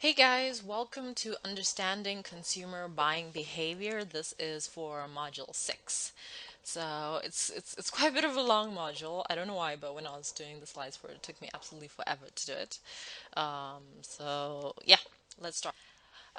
Hey guys, welcome to Understanding Consumer Buying Behavior. This is for module 6. So it's quite a bit of a long module. I don't know why, but when I was doing the slides for it, it took me absolutely forever to do it. So yeah, let's start.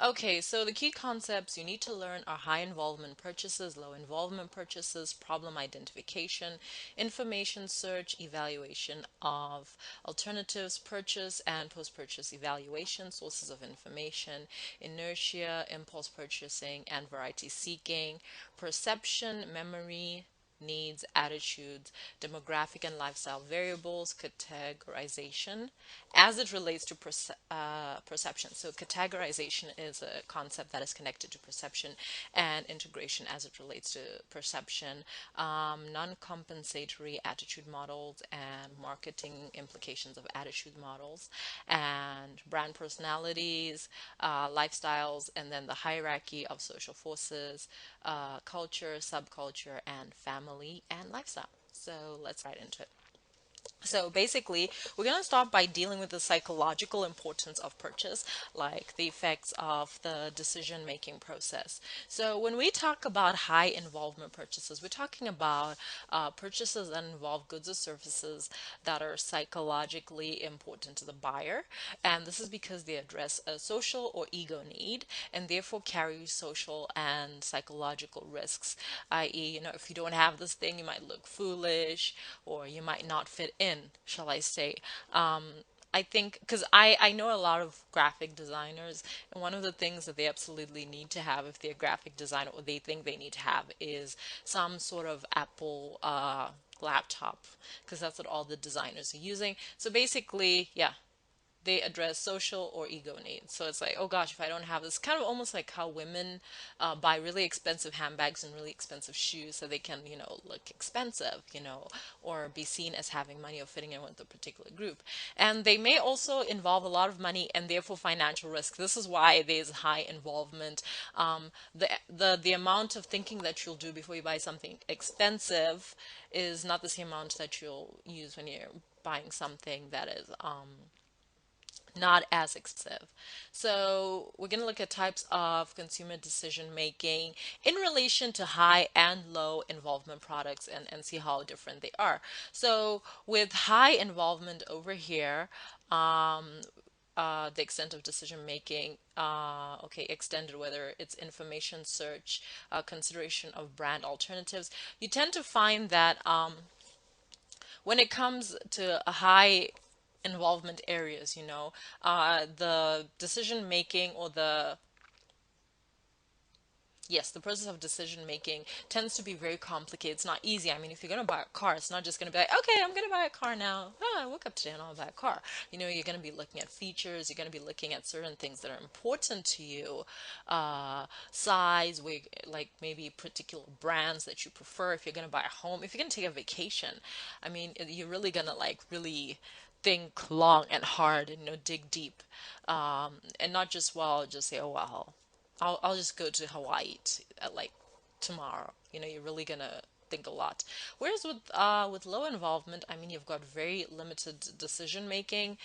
Okay, so the key concepts you need to learn are high involvement purchases, low involvement purchases, problem identification, information search, evaluation of alternatives, purchase and post-purchase evaluation, sources of information, inertia, impulse purchasing, and variety seeking, perception, memory, needs, attitudes, demographic and lifestyle variables, categorization as it relates to perception. So, categorization is a concept that is connected to perception, and integration as it relates to perception, non compensatory attitude models, and marketing implications of attitude models, and brand personalities, lifestyles, and then the hierarchy of social forces, culture, subculture, and family and lifestyle. So let's right into it. So basically, we're going to start by dealing with the psychological importance of purchase, like the effects of the decision making process. So when we talk about high involvement purchases, we're talking about purchases that involve goods or services that are psychologically important to the buyer. And this is because they address a social or ego need and therefore carry social and psychological risks, i.e., if you don't have this thing, you might look foolish or you might not fit in, shall I say. I think because I know a lot of graphic designers, and one of the things that they absolutely need to have if they're a graphic designer, or they think they need to have, is some sort of Apple laptop, because that's what all the designers are using. So basically, yeah, they address social or ego needs. So it's like, oh gosh, if I don't have this, kind of almost like how women buy really expensive handbags and really expensive shoes so they can, look expensive, or be seen as having money or fitting in with a particular group. And they may also involve a lot of money and therefore financial risk. This is why there's high involvement. The amount of thinking that you'll do before you buy something expensive is not the same amount that you'll use when you're buying something that is not as expensive. So we're going to look at types of consumer decision making in relation to high and low involvement products and see how different they are. So with high involvement over here, the extent of decision making, okay, extended, whether it's information search, consideration of brand alternatives, you tend to find that when it comes to a high involvement areas, the decision making or the process of decision making tends to be very complicated. It's not easy. I mean, if you're going to buy a car, it's not just going to be like, okay, I'm going to buy a car now. Oh, I woke up today and I'll buy a car. You're going to be looking at features. You're going to be looking at certain things that are important to you, size, like maybe particular brands that you prefer. If you're going to buy a home, if you're going to take a vacation, I mean, you're really going to like really think long and hard and dig deep, and not just just say, oh well, I'll just go to Hawaii like tomorrow. You're really gonna think a lot. Whereas with low involvement, I mean, you've got very limited decision making,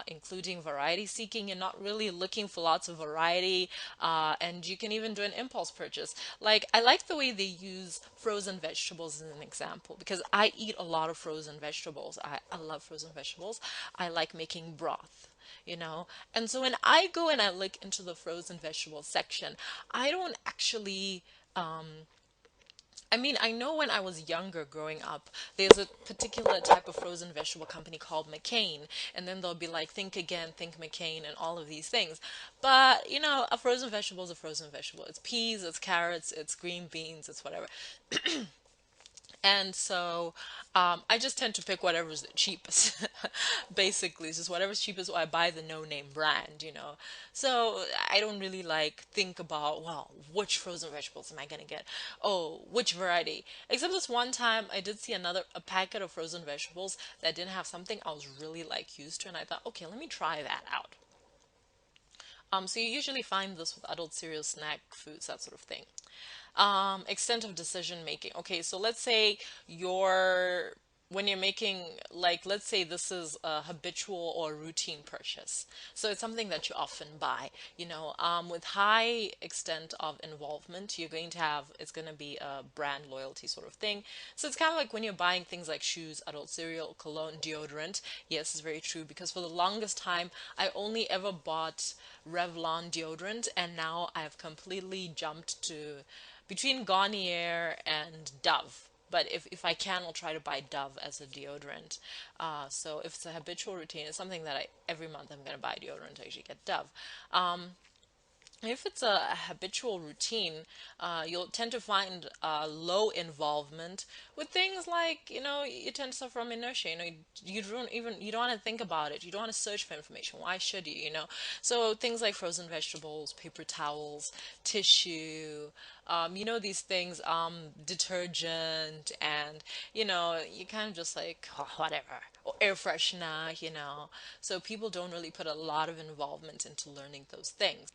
including variety seeking. You're not really looking for lots of variety, and you can even do an impulse purchase. Like I like the way they use frozen vegetables as an example because I eat a lot of frozen vegetables. I love frozen vegetables. I like making broth, you know. And so when I go and I look into the frozen vegetable section, I don't actually I mean, I know when I was younger growing up, there's a particular type of frozen vegetable company called McCain, and then they'll be like, think again, think McCain, and all of these things. But, a frozen vegetable is a frozen vegetable. It's peas, it's carrots, it's green beans, it's whatever. And so I just tend to pick whatever's the cheapest. Basically, it's just whatever's cheapest, or I buy the no-name brand. So I don't really like think about, well, which frozen vegetables am I gonna get? Oh, which variety? Except this one time I did see a packet of frozen vegetables that didn't have something I was really like used to, and I thought, okay, let me try that out. So you usually find this with adult cereal, snack foods, that sort of thing. Extent of decision making. Okay, so let's say you're when you're making, like, let's say this is a habitual or routine purchase, so it's something that you often buy, with high extent of involvement, you're going to have, it's going to be a brand loyalty sort of thing. So it's kind of like when you're buying things like shoes, adult cereal, cologne, deodorant. Yes, it's very true, because for the longest time I only ever bought Revlon deodorant, and now I've completely jumped to between Garnier and Dove. But if I can, I'll try to buy Dove as a deodorant. So if it's a habitual routine, it's something that every month I'm going to buy deodorant. I usually get Dove. If it's a habitual routine, you'll tend to find low involvement with things like, you tend to suffer from inertia. You don't want to think about it. You don't want to search for information. Why should you? So things like frozen vegetables, paper towels, tissue, these things, detergent, and, you kind of just like, "Oh, whatever," or air freshener. So people don't really put a lot of involvement into learning those things.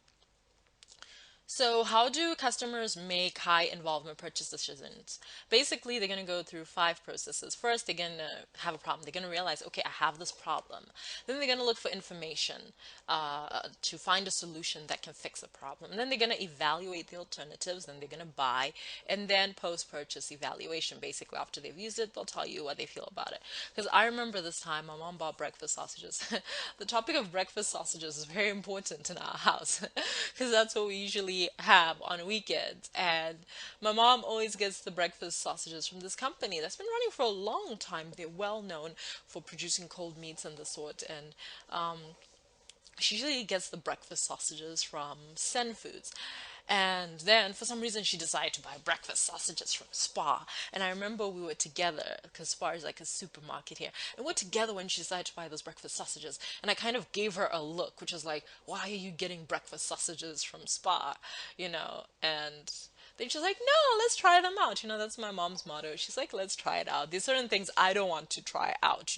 So, how do customers make high involvement purchase decisions? Basically, they're going to go through five processes. First, they're going to have a problem. They're going to realize, okay, I have this problem. Then they're going to look for information to find a solution that can fix the problem. And then they're going to evaluate the alternatives. Then they're going to buy. And then post purchase evaluation. Basically, after they've used it, they'll tell you what they feel about it. Because I remember this time my mom bought breakfast sausages. The topic of breakfast sausages is very important in our house because that's what we usually have on weekends. And my mom always gets the breakfast sausages from this company that's been running for a long time. They're well known for producing cold meats and the sort. And she usually gets the breakfast sausages from Sen Foods. And then for some reason she decided to buy breakfast sausages from Spa. And I remember we were together because Spa is like a supermarket here. And we were together when she decided to buy those breakfast sausages. And I kind of gave her a look, which was like, why are you getting breakfast sausages from Spa? And then she's like, no, let's try them out. That's my mom's motto. She's like, let's try it out. There's certain things I don't want to try out.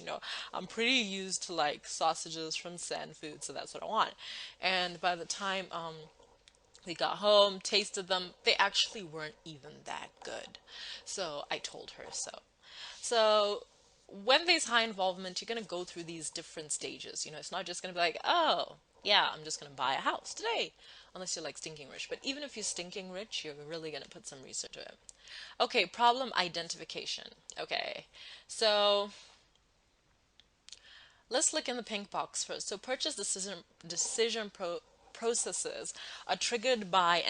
I'm pretty used to like sausages from San Food, so that's what I want. And by the time we got home, tasted them, they actually weren't even that good. So I told her so. So when there's high involvement, you're going to go through these different stages. It's not just going to be like, oh, yeah, I'm just going to buy a house today. Unless you're like stinking rich. But even if you're stinking rich, you're really going to put some research to it. Okay, problem identification. Okay, so let's look in the pink box first. So purchase processes are triggered by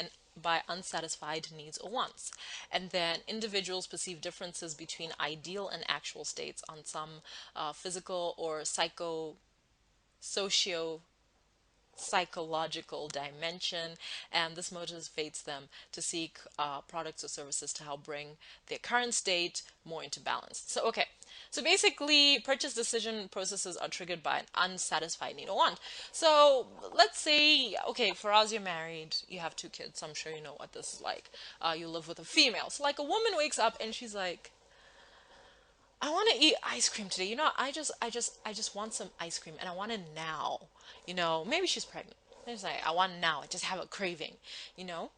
unsatisfied needs or wants. And then individuals perceive differences between ideal and actual states on some physical or socio psychological dimension, and this motivates them to seek products or services to help bring their current state more into balance. So, okay, so basically, purchase decision processes are triggered by an unsatisfied need or want. So, let's say, okay, for us, you're married, you have two kids, so I'm sure you know what this is like. You live with a female. So, like, a woman wakes up and she's like, I want to eat ice cream today. I just want some ice cream, and I want it now. Maybe she's pregnant. It's like, I want it now. I just have a craving, you know?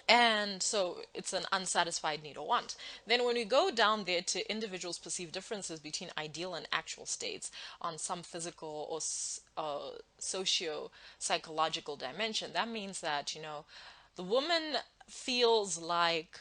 And so it's an unsatisfied need or want. Then, when we go down there to individuals perceive differences between ideal and actual states on some physical or socio psychological dimension, that means that, the woman feels like,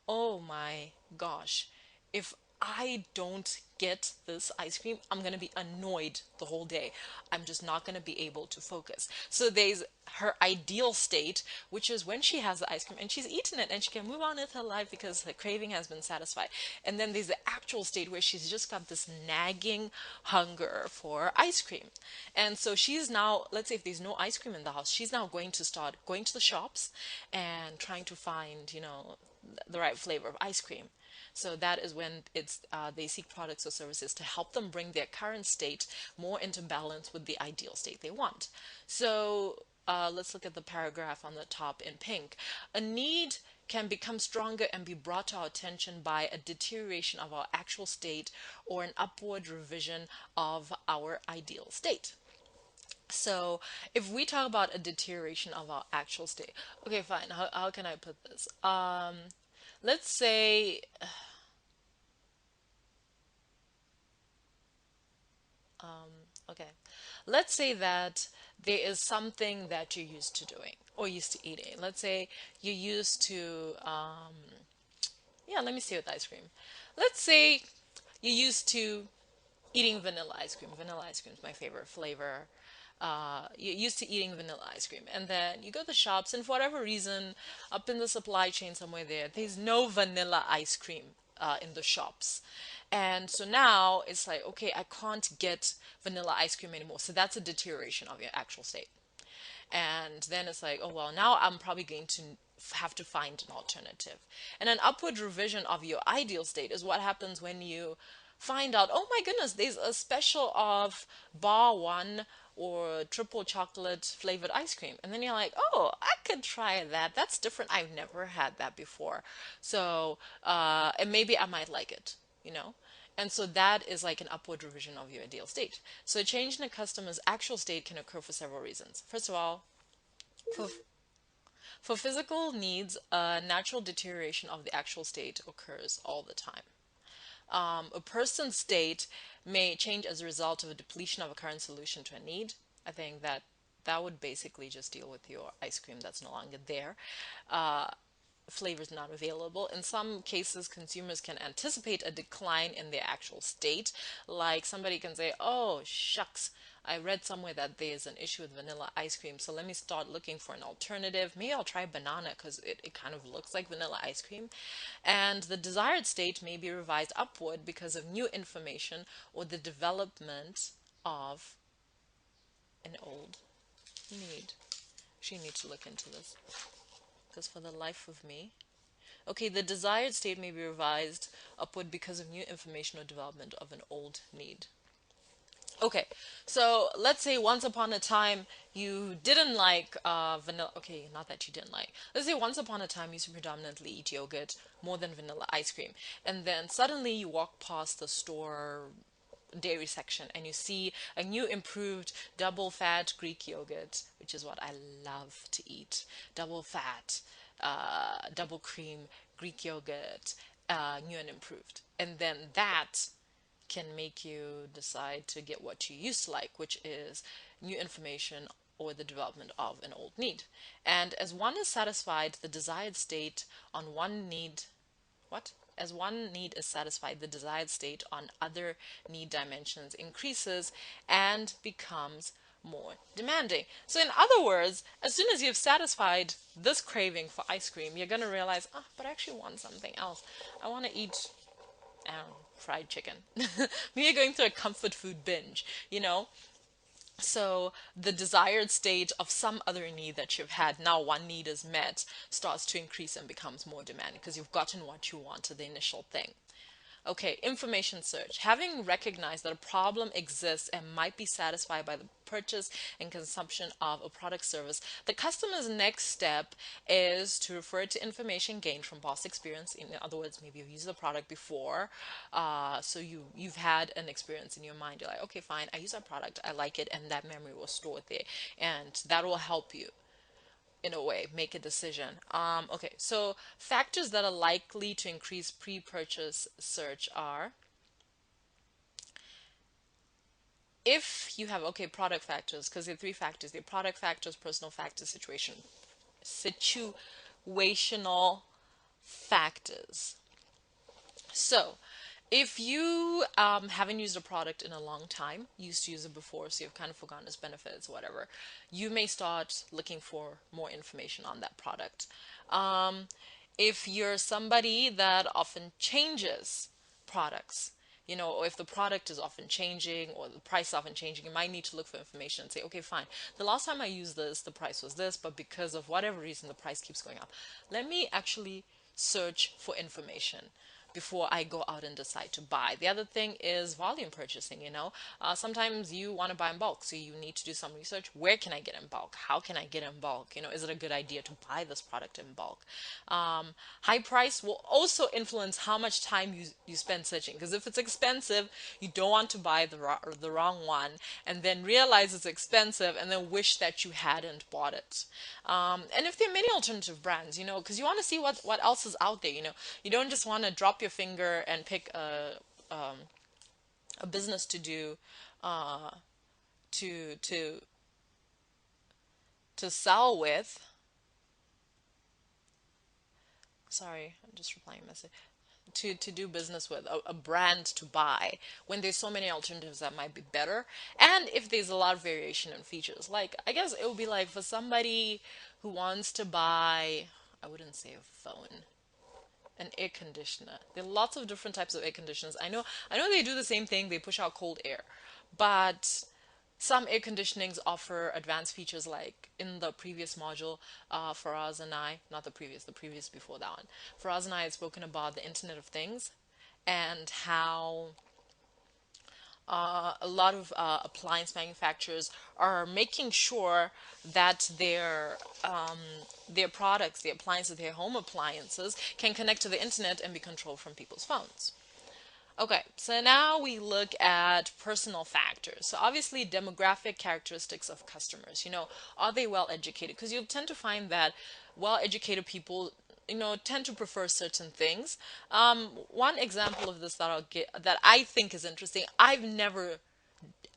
oh my gosh, if I don't get this ice cream, I'm going to be annoyed the whole day. I'm just not going to be able to focus. So there's her ideal state, which is when she has the ice cream and she's eaten it and she can move on with her life because her craving has been satisfied. And then there's the actual state where she's just got this nagging hunger for ice cream. And so she's now, let's say if there's no ice cream in the house, she's now going to start going to the shops and trying to find, the right flavor of ice cream. So that is when they seek products or services to help them bring their current state more into balance with the ideal state they want. So let's look at the paragraph on the top in pink. A need can become stronger and be brought to our attention by a deterioration of our actual state or an upward revision of our ideal state. So, if we talk about a deterioration of our actual state, okay, fine. How can I put this? Let's say Okay. Let's say that there is something that you're used to doing or used to eating. Let's say you're used to, yeah, let me see with ice cream. Let's say you're used to eating vanilla ice cream. Vanilla ice cream is my favorite flavor. You're used to eating vanilla ice cream, and then you go to the shops, and for whatever reason, up in the supply chain somewhere there's no vanilla ice cream in the shops. And so now it's like, okay, I can't get vanilla ice cream anymore. So that's a deterioration of your actual state. And then it's like, oh, well, now I'm probably going to have to find an alternative. And an upward revision of your ideal state is what happens when you find out, oh my goodness, there's a special of bar one or triple chocolate flavored ice cream. And then you're like, oh, I could try that. That's different. I've never had that before. So, and maybe I might like it, you know? And so that is like an upward revision of your ideal state. So a change in a customer's actual state can occur for several reasons. First of all, for, for physical needs, a natural deterioration of the actual state occurs all the time. A person's state may change as a result of a depletion of a current solution to a need. I think that that would basically just deal with your ice cream that's no longer there. Flavors not available. In some cases, consumers can anticipate a decline in their actual state. Like somebody can say, oh, shucks, I read somewhere that there's an issue with vanilla ice cream, so let me start looking for an alternative. Maybe I'll try banana because it kind of looks like vanilla ice cream. And the desired state may be revised upward because of new information or the development of an old need. She needs to look into this because for the life of me, okay, the desired state may be revised upward because of new information or development of an old need. Okay, so let's say once upon a time you didn't like vanilla. Okay, not that you didn't like. Let's say once upon a time you used to predominantly eat yogurt more than vanilla ice cream. And then suddenly you walk past the store dairy section and you see a new improved double fat Greek yogurt, which is what I love to eat. Double fat, double cream Greek yogurt, new and improved. And then that can make you decide to get what you used to like, which is new information or the development of an old need. And as one is satisfied, the desired state on one need, what? As one need is satisfied, the desired state on other need dimensions increases and becomes more demanding. So, in other words, as soon as you've satisfied this craving for ice cream, you're going to realize, oh, but I actually want something else. I want to eat fried chicken. Maybe you're going through a comfort food binge, you know? So the desired state of some other need that you've had, now one need is met, starts to increase and becomes more demanding because you've gotten what you wanted, the initial thing. Okay, information search. Having recognized that a problem exists and might be satisfied by the purchase and consumption of a product service, the customer's next step is to refer to information gained from past experience. In other words, maybe you've used the product before, so you've had an experience in your mind. You're like, okay, fine, I use that product, I like it, and that memory was stored there, and that will help you in a way make a decision. Okay, so factors that are likely to increase pre-purchase search are if you have, okay, product factors, because there are three factors: the product factors, personal factors, situational factors. So if you haven't used a product in a long time, you used to use it before, so you've kind of forgotten its benefits, whatever, you may start looking for more information on that product. If you're somebody that often changes products, you know, or if the product is often changing or the price is often changing, you might need to look for information and say, okay, fine, the last time I used this, the price was this, but because of whatever reason, the price keeps going up. Let me actually search for information before I go out and decide to buy. The other thing is volume purchasing, you know. Sometimes you want to buy in bulk, so you need to do some research. Where can I get in bulk? How can I get in bulk? You know, is it a good idea to buy this product in bulk? High price will also influence how much time you spend searching, because if it's expensive, you don't want to buy the wrong one and then realize it's expensive and then wish that you hadn't bought it. And if there are many alternative brands, you know, because you want to see what else is out there, you know, you don't just want to drop your finger and pick a business to do to to to sell with. Sorry, I'm just replying a message. To do business with a brand to buy when there's so many alternatives that might be better, and if there's a lot of variation in features. Like, I guess it would be like for somebody who wants to buy, I wouldn't say a phone, an air conditioner. There are lots of different types of air conditioners. I know they do the same thing, they push out cold air, but some air conditionings offer advanced features, like in the previous module, Faraz and I, not the previous before that one, Faraz and I had spoken about the Internet of Things and how a lot of appliance manufacturers are making sure that their products, the appliances, their home appliances, can connect to the internet and be controlled from people's phones. Okay, so now we look at personal factors. So obviously demographic characteristics of customers. Are they well educated? Because you tend to find that well educated people, tend to prefer certain things. One example of this that I'll get that I think is interesting. I've never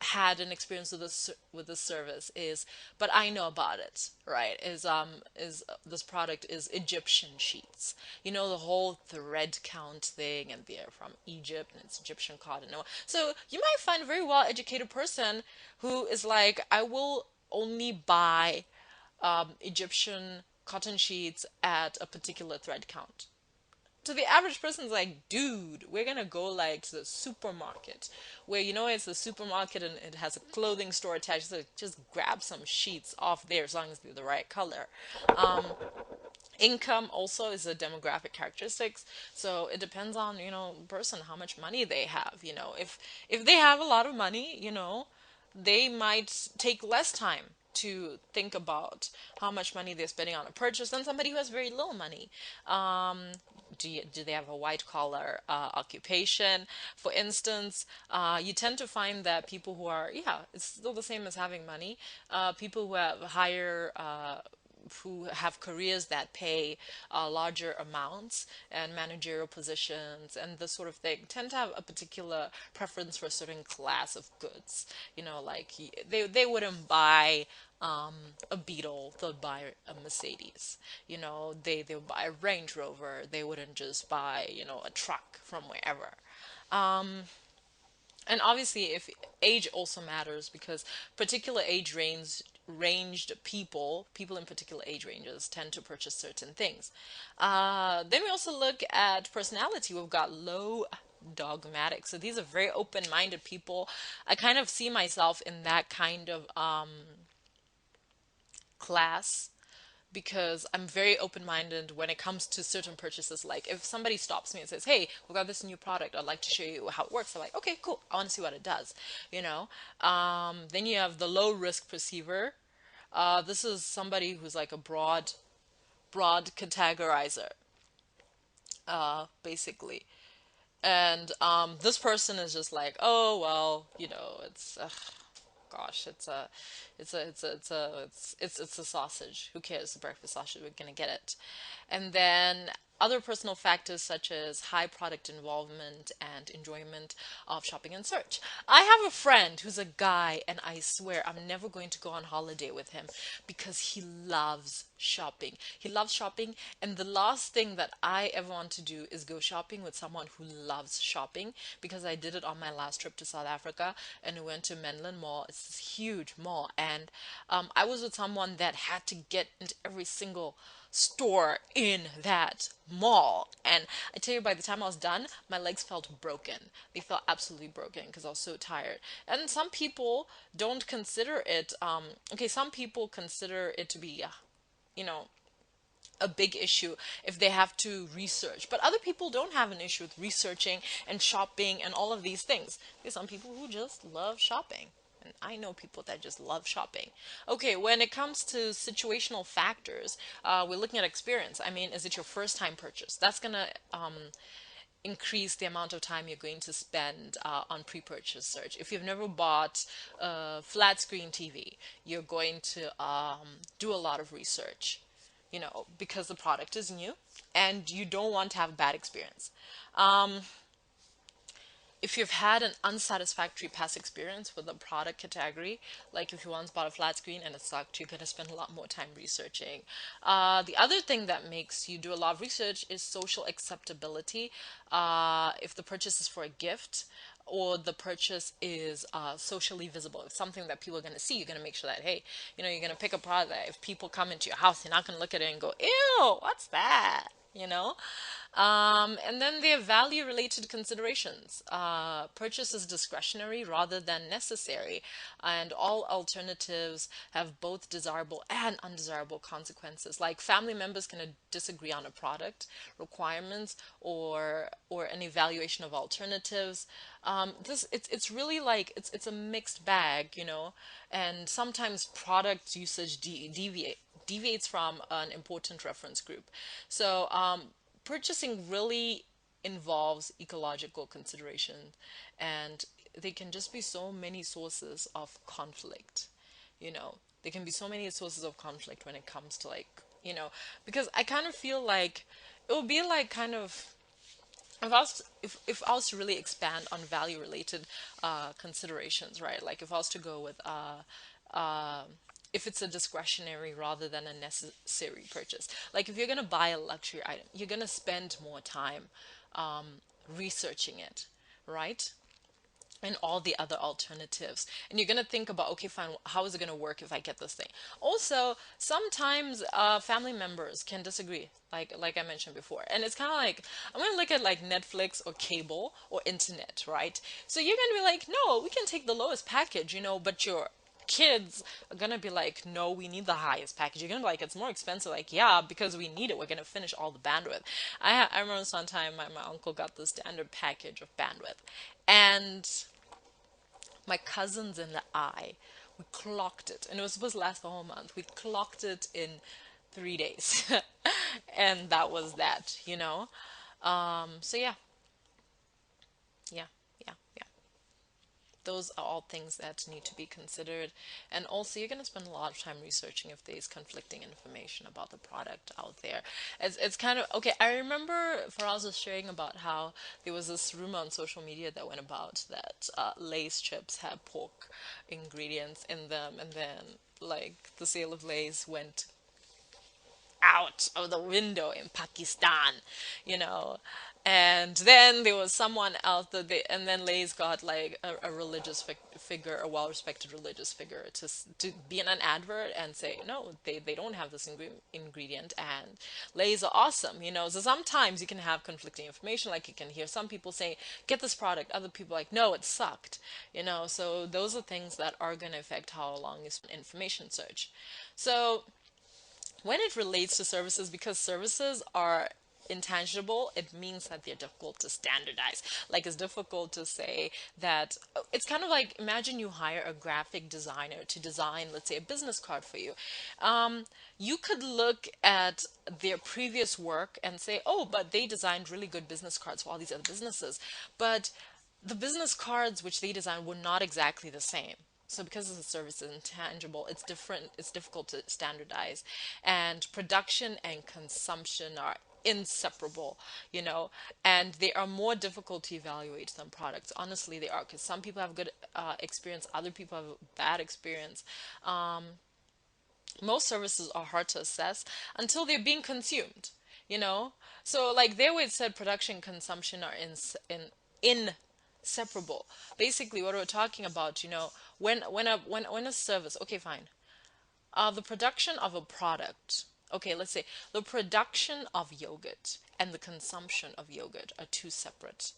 had an experience with this service is, but I know about it, right? Is this product is Egyptian sheets. The whole thread count thing, and they're from Egypt and it's Egyptian cotton. So you might find a very well educated person who is like, I will only buy Egyptian cotton sheets at a particular thread count. To the average person's like, dude, we're gonna go like to the supermarket where it's a supermarket and it has a clothing store attached, so just grab some sheets off there as long as they're the right color. Income also is a demographic characteristics, so it depends on person, how much money they have. If they have a lot of money, they might take less time to think about how much money they're spending on a purchase than somebody who has very little money. Do they have a white collar occupation? For instance, you tend to find that people who are, yeah, it's still the same as having money. People who have careers that pay larger amounts and managerial positions and this sort of thing tend to have a particular preference for a certain class of goods. Like they wouldn't buy a Beetle, they'll buy a Mercedes. They would buy a Range Rover. They wouldn't just buy, a truck from wherever. And obviously, if age also matters, because particular age ranged people in particular age ranges tend to purchase certain things. Then we also look at personality. We've got low dogmatic. So these are very open-minded people. I kind of see myself in that kind of class because I'm very open-minded when it comes to certain purchases. Like if somebody stops me and says, "Hey, we got this new product. I'd like to show you how it works." I'm like, "Okay, cool. I want to see what it does." Then you have the low-risk perceiver. This is somebody who's like a broad categorizer, basically. And this person is just like, "Oh well, it's gosh, it's a sausage. Who cares? The breakfast sausage. We're gonna get it." And then other personal factors such as high product involvement and enjoyment of shopping and search. I have a friend who's a guy, and I swear I'm never going to go on holiday with him because he loves shopping. He loves shopping, and the last thing that I ever want to do is go shopping with someone who loves shopping, because I did it on my last trip to South Africa, and we went to Menlyn Mall. It's this huge mall, and I was with someone that had to get into every single store in that mall. And I tell you, by the time I was done, my legs felt broken. They felt absolutely broken because I was so tired. And some people don't consider it, okay, some people consider it to be, you know, a big issue if they have to research. But other people don't have an issue with researching and shopping and all of these things. There's some people who just love shopping. And I know people that just love shopping. Okay, when it comes to situational factors, we're looking at experience. I mean, is it your first time purchase? That's going to increase the amount of time you're going to spend on pre-purchase search. If you've never bought a flat screen TV, you're going to do a lot of research, because the product is new and you don't want to have a bad experience. if you've had an unsatisfactory past experience with a product category, like if you once bought a flat screen and it sucked, you're going to spend a lot more time researching. The other thing that makes you do a lot of research is social acceptability. If the purchase is for a gift, or the purchase is socially visible. It's something that people are going to see. You're going to make sure that, hey, you're going to pick a product that if people come into your house, they're not going to look at it and go, ew, what's that? And then there are value related considerations. Purchase is discretionary rather than necessary, and all alternatives have both desirable and undesirable consequences. Like family members can disagree on a product requirements or an evaluation of alternatives. This it's really like it's a mixed bag, and sometimes product usage deviates from an important reference group. So purchasing really involves ecological consideration, and there can just be so many sources of conflict. You know, there can be so many sources of conflict when it comes to because I kind of feel like it would be like kind of if I was to really expand on value related considerations, right? Like if I was to go with if it's a discretionary rather than a necessary purchase. Like if you're gonna buy a luxury item, you're gonna spend more time researching it, right? And all the other alternatives, and you're going to think about, okay, fine, how is it going to work if I get this thing? Also, sometimes family members can disagree, like I mentioned before, and it's kind of like I'm going to look at like Netflix or cable or internet, right? So you're going to be like, no, we can take the lowest package, but your kids are gonna be like, no, we need the highest package. You're gonna be like, it's more expensive. Like, yeah, because we need it. We're gonna finish all the bandwidth. I remember sometime my uncle got the standard package of bandwidth, and my cousins and I, we clocked it, and it was supposed to last the whole month. We clocked it in 3 days, and that was that. So yeah, yeah, yeah, yeah. Those are all things that need to be considered. And also, you're going to spend a lot of time researching if there's conflicting information about the product out there. It's kind of okay. I remember Faraz was sharing about how there was this rumor on social media that went about that Lay's chips had pork ingredients in them, and then like the sale of Lay's went out of the window in Pakistan, you know. And then there was someone else and then Lay's got like a religious figure, a well-respected religious figure, to be in an advert and say, no, they don't have this ingredient, and Lay's are awesome. So sometimes you can have conflicting information, like you can hear some people say, get this product, other people like, no, it sucked. So those are things that are going to affect how long you spend information search. So when it relates to services, because services are intangible, it means that they're difficult to standardize. Like it's difficult to say that it's kind of like imagine you hire a graphic designer to design, let's say, a business card for you. You could look at their previous work and say, oh, but they designed really good business cards for all these other businesses. But the business cards which they designed were not exactly the same. So because the service is intangible, it's different, it's difficult to standardize. And production and consumption are inseparable, and they are more difficult to evaluate than products. Honestly, they are, because some people have good experience, other people have bad experience. Most services are hard to assess until they're being consumed, you know? So like there where it said production and consumption are inseparable. Basically what we're talking about, when a service, okay, fine. The production of a product. Okay, let's say the production of yogurt and the consumption of yogurt are two separate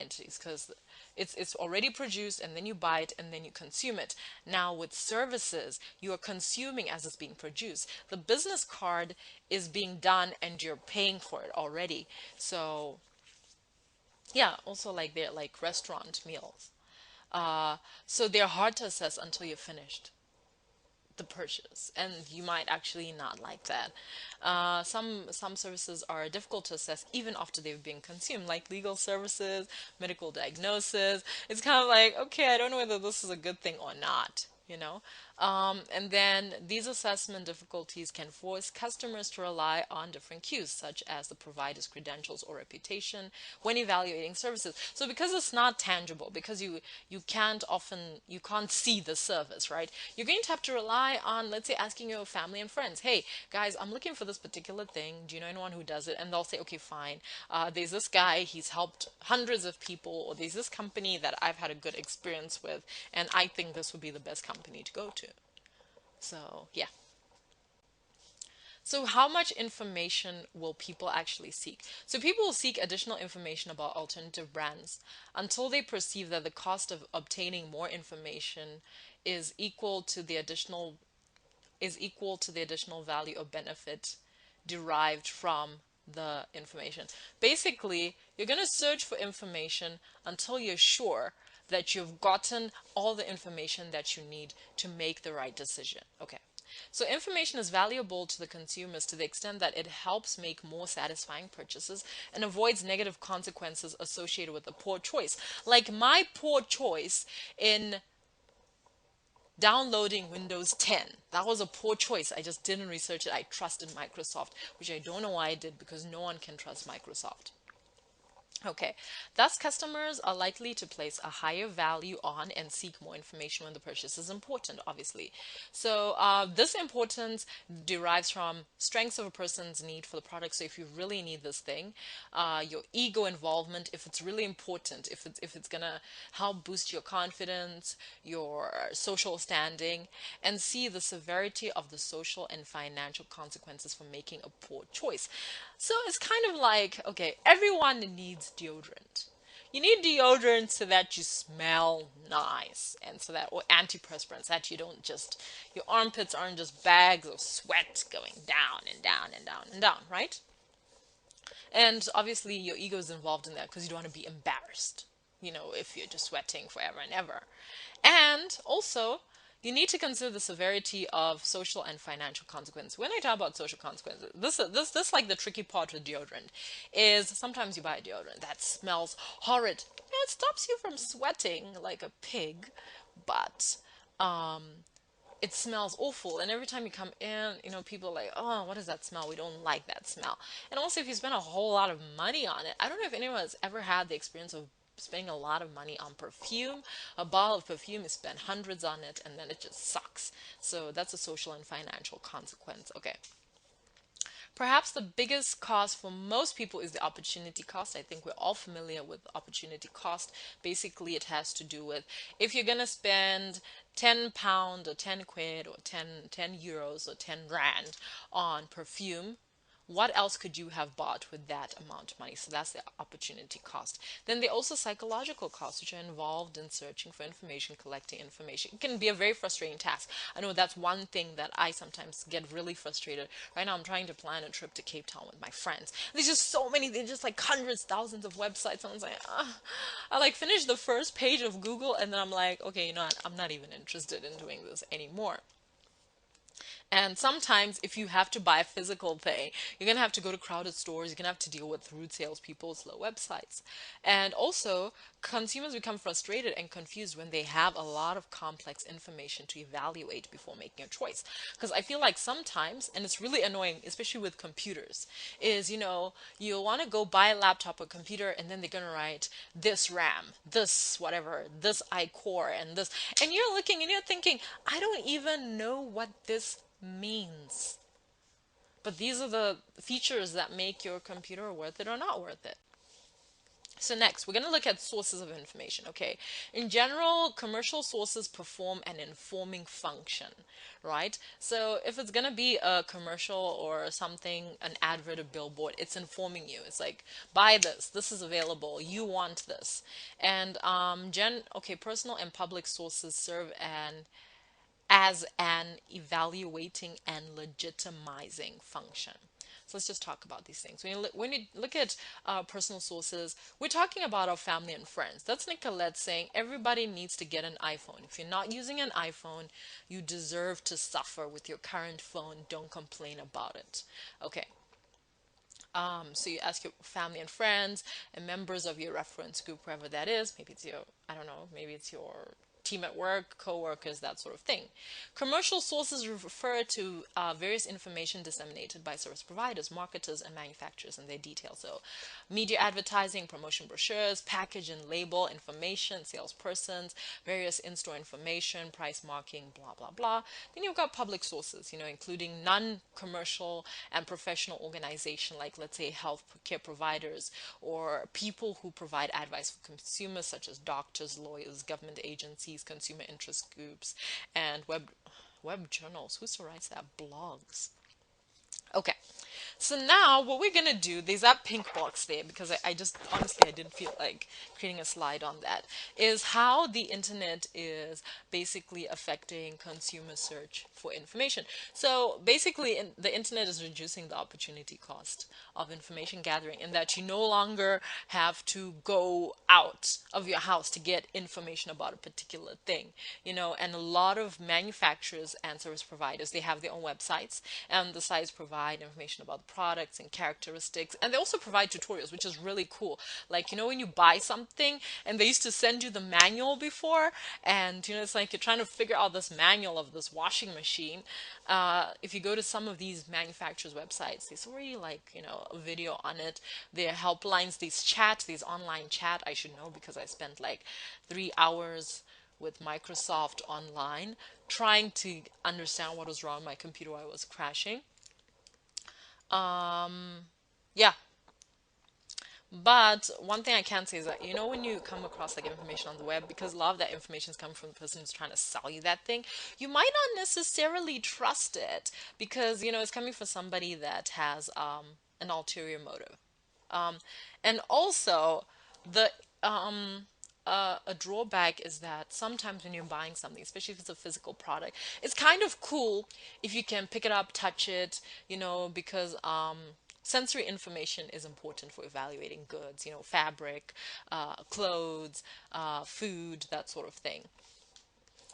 entities, because it's already produced and then you buy it and then you consume it. Now with services, you are consuming as it's being produced. The business card is being done and you're paying for it already. So yeah, also like they're like restaurant meals. So they're hard to assess until you're finished the purchase, and you might actually not like that. Some services are difficult to assess even after they've been consumed, like legal services, medical diagnosis. It's kind of like, okay, I don't know whether this is a good thing or not. And then these assessment difficulties can force customers to rely on different cues, such as the provider's credentials or reputation when evaluating services. So because it's not tangible, because you can't see the service, right? You're going to have to rely on, let's say, asking your family and friends, hey guys, I'm looking for this particular thing. Do you know anyone who does it? And they'll say, okay, fine. There's this guy, he's helped hundreds of people, or there's this company that I've had a good experience with, and I think this would be the best company to go to. So, yeah. So, how much information will people actually seek? So, people will seek additional information about alternative brands until they perceive that the cost of obtaining more information is equal to the additional value or benefit derived from the information. Basically, you're going to search for information until you're sure that you've gotten all the information that you need to make the right decision. Okay. So information is valuable to the consumers to the extent that it helps make more satisfying purchases and avoids negative consequences associated with a poor choice. Like my poor choice in downloading Windows 10. That was a poor choice. I just didn't research it. I trusted Microsoft, which I don't know why I did because no one can trust Microsoft. Okay, thus customers are likely to place a higher value on and seek more information when the purchase is important, obviously. So this importance derives from strengths of a person's need for the product. So if you really need this thing, your ego involvement, if it's really important, if it's gonna help boost your confidence, your social standing, and see the severity of the social and financial consequences for making a poor choice. So it's kind of like, okay, everyone needs deodorant. You need deodorant so that you smell nice and so that, or antiperspirants, that you don't just, your armpits aren't just bags of sweat going down and down and down and down, right? And obviously your ego is involved in that because you don't want to be embarrassed, if you're just sweating forever and ever. And also, you need to consider the severity of social and financial consequences. When I talk about social consequences, this like the tricky part with deodorant is sometimes you buy a deodorant that smells horrid. It stops you from sweating like a pig, but it smells awful. And every time you come in, people are like, oh, what is that smell? We don't like that smell. And also, if you spend a whole lot of money on it, I don't know if anyone has ever had the experience of spending a lot of money on perfume. A bottle of perfume, you spend hundreds on it, and then it just sucks. So that's a social and financial consequence. Okay. Perhaps the biggest cost for most people is the opportunity cost. I think we're all familiar with opportunity cost. Basically, it has to do with if you're going to spend £10 or 10 quid or 10 euros or 10 rand on perfume, what else could you have bought with that amount of money? So that's the opportunity cost. Then there are also psychological costs, which are involved in searching for information, collecting information. It can be a very frustrating task. I know that's one thing that I sometimes get really frustrated. Right now, I'm trying to plan a trip to Cape Town with my friends. There's just so many, there's just like hundreds, thousands of websites. And I was like, I like finish the first page of Google, and then I'm like, okay, I'm not even interested in doing this anymore. And sometimes, if you have to buy a physical thing, you're going to have to go to crowded stores. You're going to have to deal with rude salespeople, slow websites. And also, consumers become frustrated and confused when they have a lot of complex information to evaluate before making a choice. Because I feel like sometimes, and it's really annoying, especially with computers, is, you'll want to go buy a laptop or computer, and then they're going to write this RAM, this whatever, this iCore, and this. And you're looking and you're thinking, I don't even know what this means. But these are the features that make your computer worth it or not worth it. So next, we're going to look at sources of information, okay? In general, commercial sources perform an informing function, right? So if it's going to be a commercial or something, an advert, a billboard, it's informing you. It's like, buy this is available, you want this. And personal and public sources serve as an evaluating and legitimizing function. So let's just talk about these things. When you look at personal sources, we're talking about our family and friends. That's Nicolette saying everybody needs to get an iPhone. If you're not using an iPhone, you deserve to suffer with your current phone. Don't complain about it. Okay. So you ask your family and friends and members of your reference group, whoever that is. Maybe it's your, I don't know, maybe it's your team at work, co-workers, that sort of thing. Commercial sources refer to various information disseminated by service providers, marketers, and manufacturers in their detail. So media advertising, promotion brochures, package and label information, salespersons, various in-store information, price marking, blah, blah, blah. Then you've got public sources, including non-commercial and professional organization, like let's say health care providers or people who provide advice for consumers, such as doctors, lawyers, government agencies, consumer interest groups, and web journals. Who still writes that? Blogs. Okay. So now what we're gonna do, there's that pink box there because I just honestly I didn't feel like creating a slide on that, is how the internet is basically affecting consumer search for information. So basically the internet is reducing the opportunity cost of information gathering in that you no longer have to go out of your house to get information about a particular thing, and a lot of manufacturers and service providers, they have their own websites, and the sites provide information about the products and characteristics, and they also provide tutorials, which is really cool. Like, when you buy something and they used to send you the manual before, and it's like you're trying to figure out this manual of this washing machine. If you go to some of these manufacturers websites, there's already like a video on it. Their helplines, these online chat, I should know because I spent like 3 hours with Microsoft online trying to understand what was wrong with my computer while I was crashing. Yeah, but one thing I can say is that when you come across like information on the web, because a lot of that information is coming from the person who's trying to sell you that thing, you might not necessarily trust it because it's coming from somebody that has an ulterior motive. And also, the a drawback is that sometimes when you're buying something, especially if it's a physical product, it's kind of cool if you can pick it up, touch it, because sensory information is important for evaluating goods, fabric, clothes, food, that sort of thing.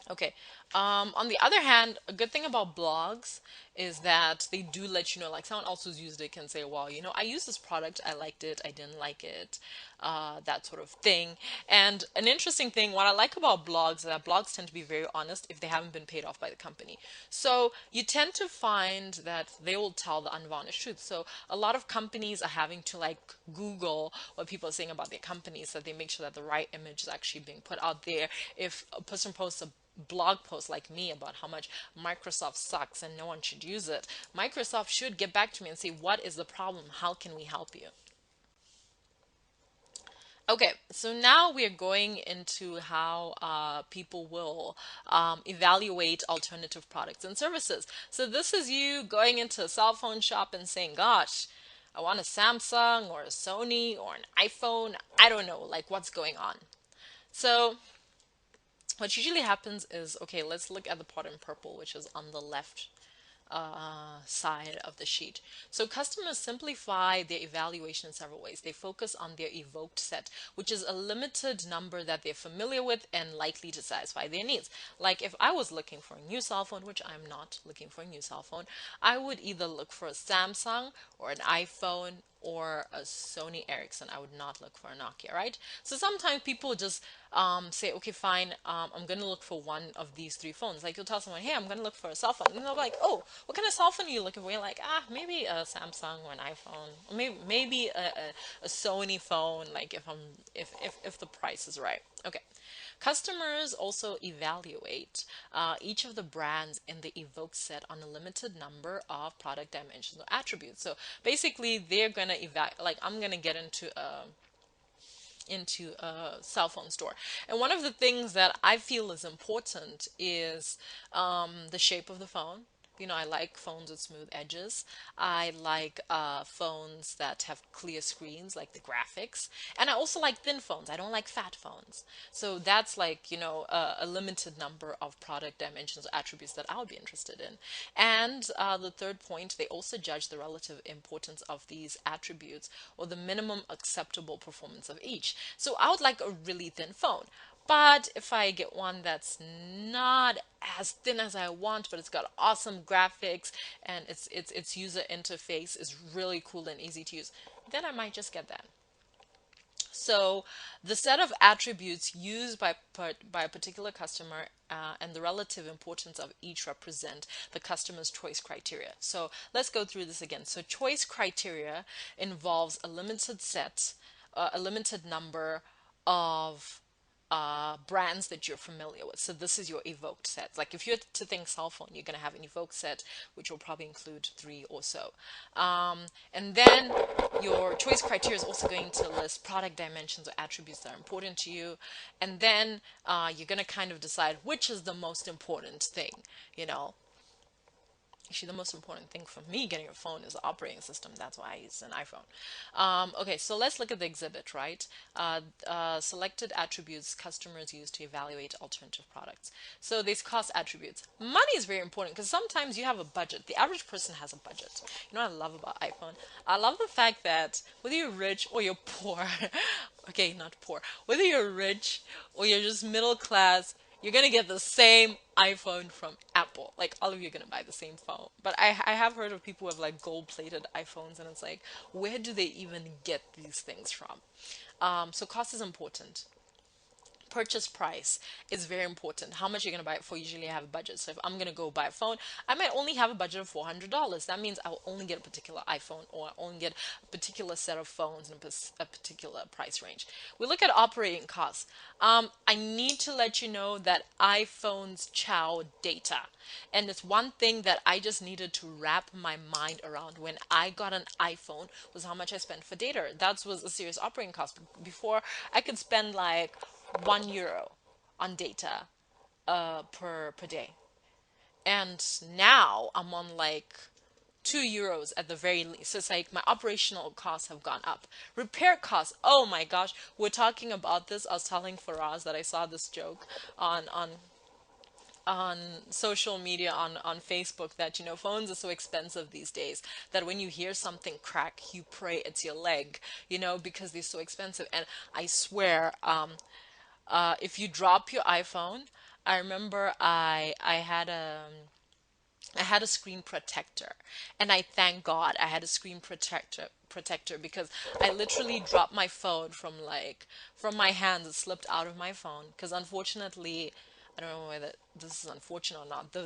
Okay. On the other hand, a good thing about blogs is that they do let you know, like someone else who's used it can say, well, I used this product, I liked it, I didn't like it, that sort of thing. And an interesting thing, what I like about blogs is that blogs tend to be very honest if they haven't been paid off by the company. So you tend to find that they will tell the unvarnished truth. So a lot of companies are having to like Google what people are saying about their companies so that they make sure that the right image is actually being put out there. If a person posts a blog post like me about how much Microsoft sucks and no one should use it, Microsoft should get back to me and say, what is the problem? How can we help you? Okay, so now we are going into how people will evaluate alternative products and services. So this is you going into a cell phone shop and saying, gosh, I want a Samsung or a Sony or an iPhone. I don't know, like what's going on. So what usually happens is, okay, let's look at the pot in purple, which is on the left side of the sheet. So customers simplify their evaluation in several ways. They focus on their evoked set, which is a limited number that they're familiar with and likely to satisfy their needs. Like if I was looking for a new cell phone, which I'm not looking for a new cell phone, I would either look for a Samsung or an iPhone or a Sony Ericsson. I would not look for a Nokia, right? So sometimes people just say, okay, fine, I'm going to look for one of these three phones. Like you'll tell someone, hey, I'm going to look for a cell phone. And they'll be like, oh, what kind of cell phone are you looking for? You're like, maybe a Samsung or an iPhone, or maybe a Sony phone, like if the price is right. Okay. Customers also evaluate each of the brands in the evoked set on a limited number of product dimensions or attributes. So basically, they're gonna evaluate. Like I'm gonna get into a cell phone store. And one of the things that I feel is important is the shape of the phone. I like phones with smooth edges. I like phones that have clear screens, like the graphics. And I also like thin phones. I don't like fat phones. So that's like, a limited number of product dimensions or attributes that I would be interested in. And the third point, they also judge the relative importance of these attributes or the minimum acceptable performance of each. So I would like a really thin phone. But if I get one that's not as thin as I want, but it's got awesome graphics and its user interface is really cool and easy to use, then I might just get that. So the set of attributes used by a particular customer and the relative importance of each represent the customer's choice criteria. So let's go through this again. So choice criteria involves a limited set, a limited number of brands that you're familiar with. So this is your evoked set. Like if you're to think cell phone, you're going to have an evoked set, which will probably include three or so. And then your choice criteria is also going to list product dimensions or attributes that are important to you. And then you're going to kind of decide which is the most important thing, you know. Actually, the most important thing for me getting a phone is the operating system. That's why I use an iPhone. Okay, so let's look at the exhibit, right? Selected attributes customers use to evaluate alternative products. So these cost attributes. Money is very important because sometimes you have a budget. The average person has a budget. You know what I love about iPhone? I love the fact that whether you're rich or you're poor, okay, not poor, whether you're rich or you're just middle class, you're gonna get the same iPhone from Apple. Like all of you are gonna buy the same phone. But I have heard of people who have like gold-plated iPhones, and it's like, where do they even get these things from? So cost is important. Purchase price is very important. How much you're going to buy it for? Usually I have a budget. So if I'm going to go buy a phone, I might only have a budget of $400. That means I'll only get a particular iPhone, or I'll only get a particular set of phones in a particular price range. We look at operating costs. I need to let you know that iPhones chow data. And it's one thing that I just needed to wrap my mind around when I got an iPhone was how much I spent for data. That was a serious operating cost. Before I could spend like €1 on data per day, and now I'm on like €2 at the very least. So it's like my operational costs have gone up. Repair costs, oh my gosh, we're talking about this. I was telling Faraz that I saw this joke on social media, on Facebook, that phones are so expensive these days that when you hear something crack, you pray it's your leg, because they're so expensive. And I swear, if you drop your iPhone, I remember I had a screen protector, and I thank God I had a screen protector because I literally dropped my phone from my hands. It slipped out of my phone because unfortunately, I don't know whether this is unfortunate or not. The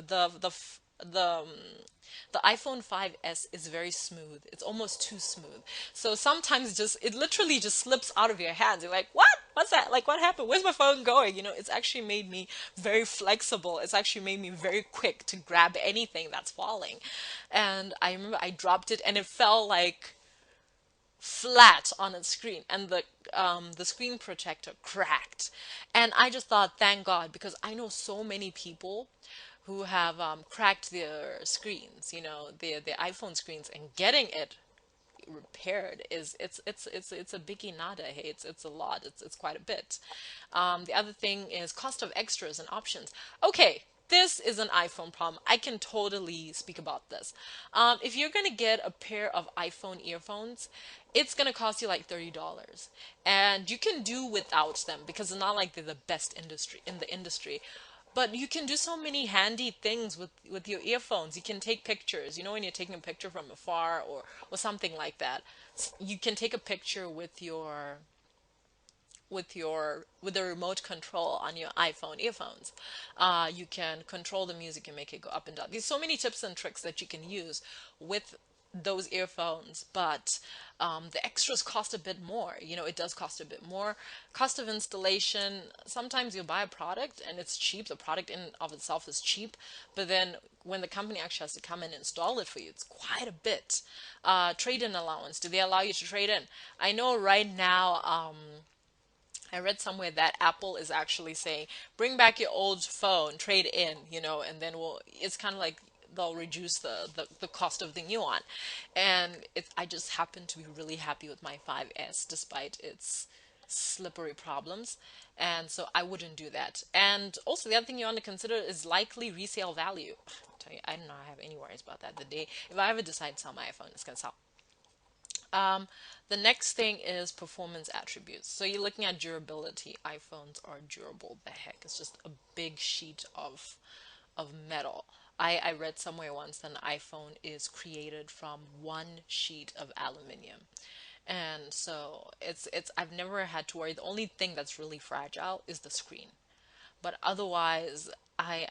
iPhone 5S is very smooth. It's almost too smooth. So sometimes it literally just slips out of your hands. You're like, what? What's that? Like, what happened? Where's my phone going? It's actually made me very flexible. It's actually made me very quick to grab anything that's falling. And I remember I dropped it and it fell like flat on its screen, and the screen protector cracked. And I just thought, thank God, because I know so many people who have cracked their screens, their iPhone screens, and getting it repaired is it's a biggie nada. Hey, it's a lot. It's quite a bit. The other thing is cost of extras and options. Okay, this is an iPhone problem. I can totally speak about this. If you're gonna get a pair of iPhone earphones, it's gonna cost you like $30, and you can do without them because it's not like they're the best industry in the industry. But you can do so many handy things with your earphones. You can take pictures. When you're taking a picture from afar or something like that, you can take a picture with the remote control on your iPhone earphones. You can control the music and make it go up and down. There's so many tips and tricks that you can use with those earphones, but the extras cost a bit more. It does cost a bit more. Cost of installation. Sometimes you buy a product and it's cheap. The product in of itself is cheap, but then when the company actually has to come and install it for you, it's quite a bit. Trade-in allowance. Do they allow you to trade in? I know right now. I read somewhere that Apple is actually saying, bring back your old phone, trade in, and then it's kind of like they'll reduce the cost of the new one. And I just happen to be really happy with my 5S despite its slippery problems. And so I wouldn't do that. And also the other thing you want to consider is likely resale value. Tell you, I do not have any worries about that. The day, if I ever decide to sell my iPhone, it's going to sell. Um, the next thing is performance attributes. So you're looking at durability. iPhones are durable. The heck, it's just a big sheet of metal. I read somewhere once that an iPhone is created from one sheet of aluminium. And so it's I've never had to worry. The only thing that's really fragile is the screen. But otherwise, I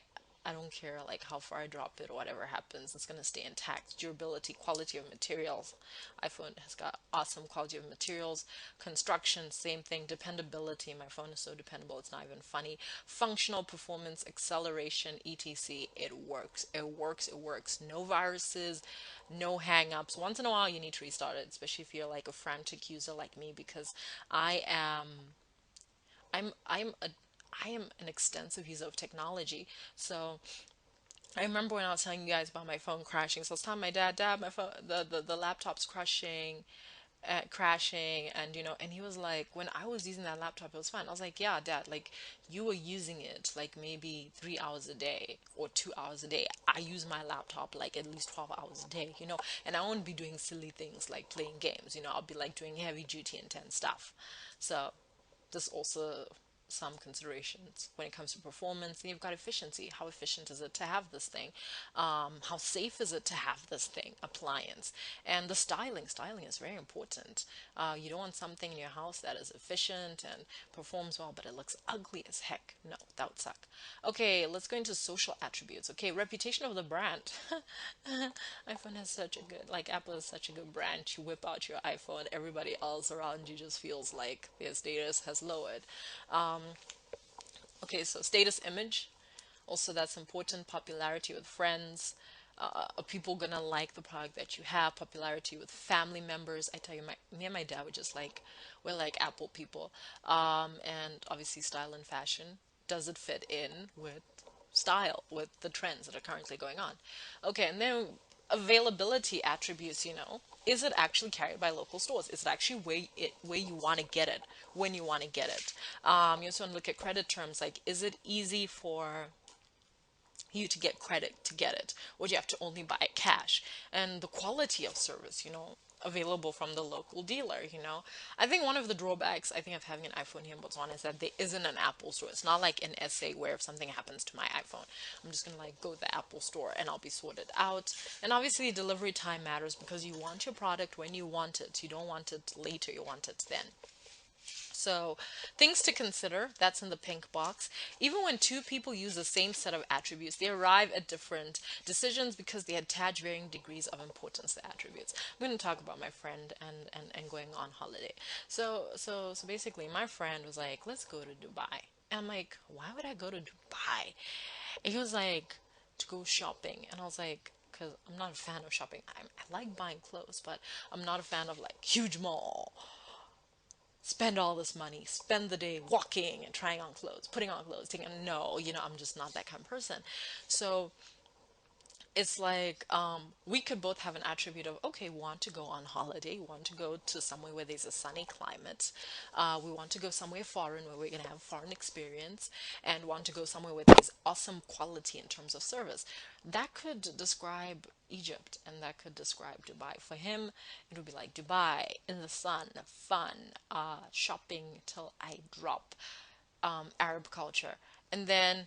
I don't care like how far I drop it or whatever happens. It's gonna stay intact. Durability, quality of materials. iPhone has got awesome quality of materials. Construction, same thing. Dependability. My phone is so dependable. It's not even funny. Functional performance, acceleration, etc. It works. It works. It works. No viruses, no hang-ups. Once in a while, you need to restart it, especially if you're like a frantic user like me, because I am I'm a I am an extensive user of technology. So I remember when I was telling you guys about my phone crashing. So I was telling my dad, Dad, my phone, the laptop's crashing, and and he was like, when I was using that laptop, it was fine. I was like, yeah, Dad, like you were using it like maybe 3 hours a day or 2 hours a day. I use my laptop like at least 12 hours a day, and I won't be doing silly things like playing games. I'll be like doing heavy duty intense stuff. So there's also some considerations when it comes to performance. And you've got efficiency. How efficient is it to have this thing? How safe is it to have this thing, appliance? And the styling. Styling is very important. You don't want something in your house that is efficient and performs well, but it looks ugly as heck. No, that would suck. Okay, let's go into social attributes. Okay, reputation of the brand. iPhone has such a good, like Apple is such a good brand. You whip out your iPhone, everybody else around you just feels like their status has lowered. Okay, so status image, also that's important. Popularity with friends. Are people gonna like the product that you have? Popularity with family members. I tell you, me and my dad were just like, we're like Apple people. And obviously style and fashion. Does it fit in with style, with the trends that are currently going on? Okay, and then availability attributes, is it actually carried by local stores? Is it actually where you want to get it when you want to get it? You also want to look at credit terms, like is it easy for you to get credit to get it, or do you have to only buy it cash? And the quality of service, available from the local dealer. I think one of the drawbacks I think of having an iPhone here in Botswana is that there isn't an Apple store. It's not like an SA where if something happens to my iPhone, I'm just gonna like go to the Apple store and I'll be sorted out. And obviously delivery time matters because you want your product when you want it. You don't want it later, you want it then. So, things to consider, that's in the pink box. Even when two people use the same set of attributes, they arrive at different decisions because they attach varying degrees of importance to attributes. I'm going to talk about my friend and going on holiday. So basically, my friend was like, let's go to Dubai. And I'm like, why would I go to Dubai? And he was like, to go shopping. And I was like, because I'm not a fan of shopping. I like buying clothes, but I'm not a fan of like huge mall, spend all this money, spend the day walking and trying on clothes, putting on clothes, thinking, no, I'm just not that kind of person. So it's like we could both have an attribute of, okay, we want to go on holiday, we want to go to somewhere where there's a sunny climate, we want to go somewhere foreign where we're going to have a foreign experience, and want to go somewhere where there's awesome quality in terms of service. That could describe Egypt and that could describe Dubai. For him, it would be like Dubai in the sun, fun, shopping till I drop, Arab culture. And then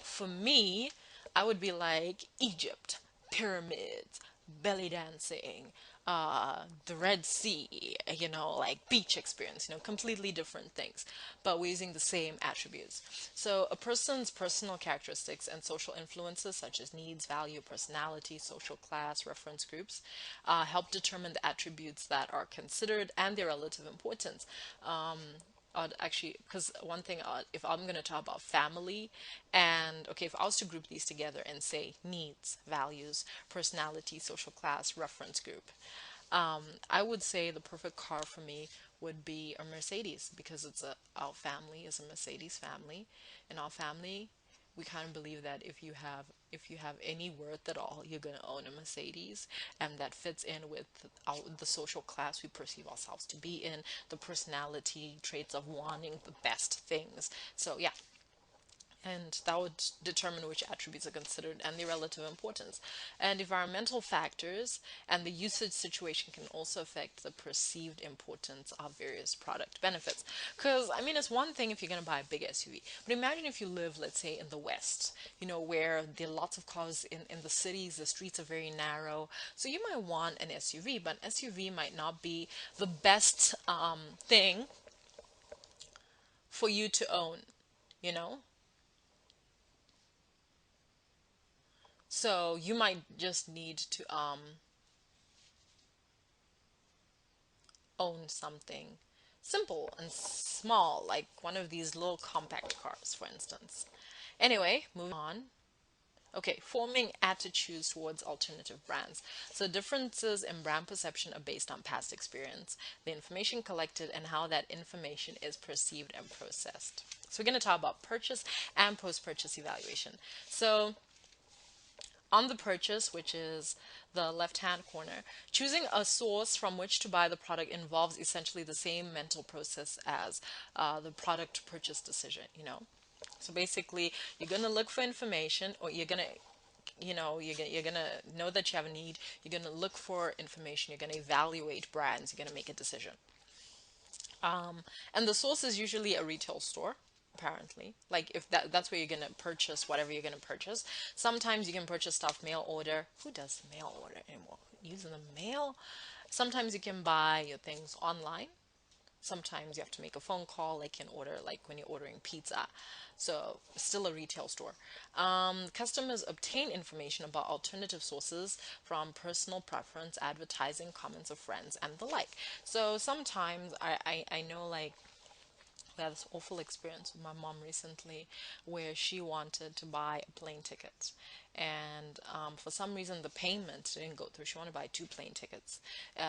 for me, I would be like Egypt, pyramids, belly dancing, the Red Sea, like beach experience, completely different things, but we're using the same attributes. So a person's personal characteristics and social influences, such as needs, value, personality, social class, reference groups, help determine the attributes that are considered and their relative importance. I'd actually, because one thing, if I'm going to talk about family, and okay, if I was to group these together and say needs, values, personality, social class, reference group, I would say the perfect car for me would be a Mercedes because our family is a Mercedes family. In our family, we kind of believe that if you have any worth at all, you're gonna own a Mercedes, and that fits in with the social class we perceive ourselves to be in, the personality traits of wanting the best things. So yeah, and that would determine which attributes are considered and their relative importance. And environmental factors and the usage situation can also affect the perceived importance of various product benefits. Because, I mean, it's one thing if you're going to buy a big SUV, but imagine if you live, let's say, in the West, where there are lots of cars in the cities, the streets are very narrow. So you might want an SUV, but an SUV might not be the best thing for you to own, you know? So you might just need to own something simple and small, like one of these little compact cars, for instance. Anyway, moving on. Okay, forming attitudes towards alternative brands. So differences in brand perception are based on past experience, the information collected, and how that information is perceived and processed. So we're going to talk about purchase and post-purchase evaluation. So on the purchase, which is the left hand corner, choosing a source from which to buy the product involves essentially the same mental process as the product purchase decision. So basically, you're going to look for information, or you're going to you're gonna know that you have a need. You're gonna look for information. You're gonna evaluate brands. You're gonna make a decision. And the source is usually a retail store, apparently. Like if that's where you're gonna purchase whatever you're gonna purchase. Sometimes you can purchase stuff mail order. Who does mail order anymore? Using the mail. Sometimes you can buy your things online. Sometimes you have to make a phone call, like in order, like when you're ordering pizza. So still a retail store. Customers obtain information about alternative sources from personal preference, advertising, comments of friends, and the like. So sometimes I know, like, we had this awful experience with my mom recently where she wanted to buy a plane ticket. And for some reason, the payment didn't go through. She wanted to buy two plane tickets.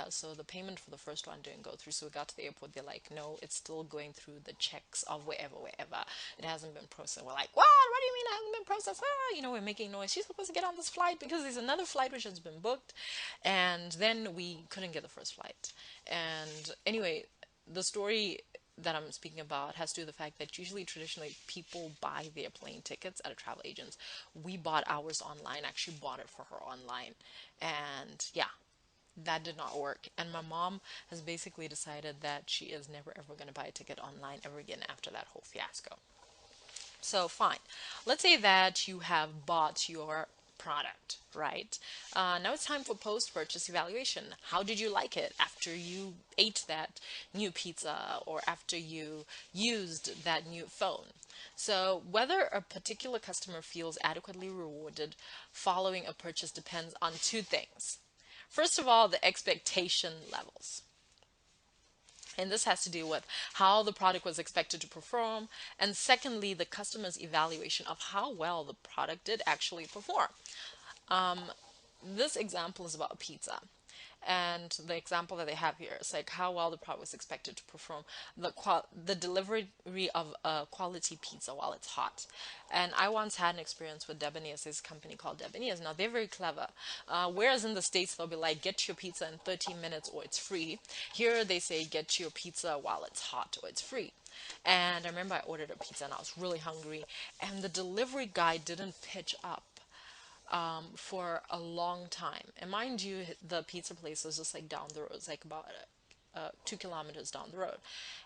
So the payment for the first one didn't go through. So we got to the airport. They're like, no, it's still going through the checks of wherever. It hasn't been processed. We're like, what? What do you mean it hasn't been processed? We're making noise. She's supposed to get on this flight because there's another flight which has been booked. And then we couldn't get the first flight. And anyway, the story that I'm speaking about has to do with the fact that usually traditionally people buy their plane tickets at a travel agents. We bought ours online, actually bought it for her online. And yeah, that did not work. And my mom has basically decided that she is never ever going to buy a ticket online ever again after that whole fiasco. So fine. Let's say that you have bought your product, right? Now it's time for post-purchase evaluation. How did you like it after you ate that new pizza or after you used that new phone? So whether a particular customer feels adequately rewarded following a purchase depends on two things. First of all, the expectation levels. And this has to do with how the product was expected to perform. And secondly, the customer's evaluation of how well the product did actually perform. This example is about pizza. And the example that they have here is like how well the product was expected to perform the delivery of a quality pizza while it's hot. And I once had an experience with Debonairs, this company called Debonairs. Now they're very clever. Whereas in the States they'll be like, get your pizza in 13 minutes or it's free. Here they say, get your pizza while it's hot or it's free. And I remember I ordered a pizza and I was really hungry, and the delivery guy didn't pitch up for a long time. And mind you, the pizza place was just like down the road. It's like about 2 kilometers down the road.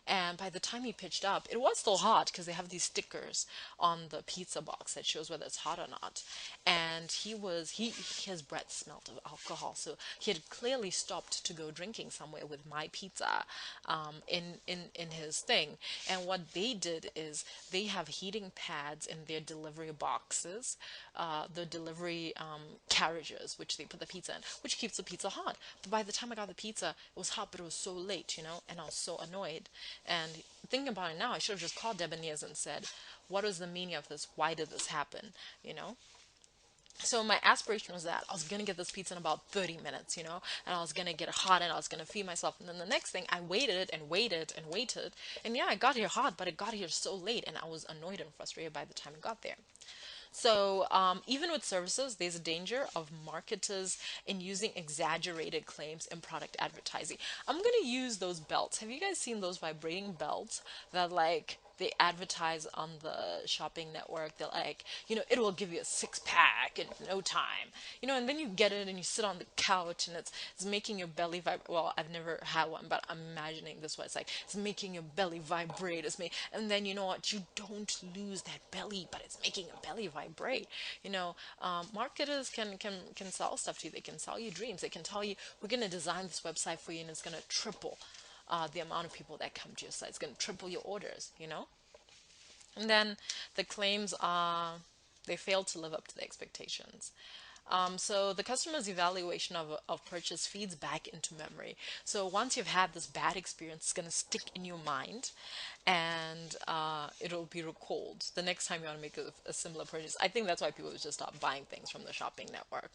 And by the time he pitched up, it was still hot because they have these stickers on the pizza box that shows whether it's hot or not. And his breath smelled of alcohol, so he had clearly stopped to go drinking somewhere with my pizza in his thing. And what they did is they have heating pads in their delivery boxes, the delivery carriages, which they put the pizza in, which keeps the pizza hot. But by the time I got the pizza, it was hot, but it was so late, and I was so annoyed. And thinking about it now, I should have just called Debonairs and said, what was the meaning of this? Why did this happen? You know? So my aspiration was that I was going to get this pizza in about 30 minutes, and I was going to get it hot and I was going to feed myself. And then the next thing, I waited and waited and waited. And yeah, I got here hot, but it got here so late and I was annoyed and frustrated by the time it got there. So even with services, there's a danger of marketers in using exaggerated claims in product advertising. I'm going to use those belts. Have you guys seen those vibrating belts that like they advertise on the shopping network. They're like, it will give you a six pack in no time, and then you get it and you sit on the couch and it's making your belly vibrate. Well, I've never had one, but I'm imagining this what it's like. It's making your belly vibrate. And then you know what? You don't lose that belly, but it's making your belly vibrate. Marketers can sell stuff to you. They can sell you dreams. They can tell you, we're going to design this website for you and it's going to triple the amount of people that come to your site. It's going to triple your orders. And then the claims are they fail to live up to the expectations. So the customer's evaluation of purchase feeds back into memory. So once you've had this bad experience, it's going to stick in your mind and it'll be recalled the next time you want to make a similar purchase. I think that's why people just stop buying things from the shopping network.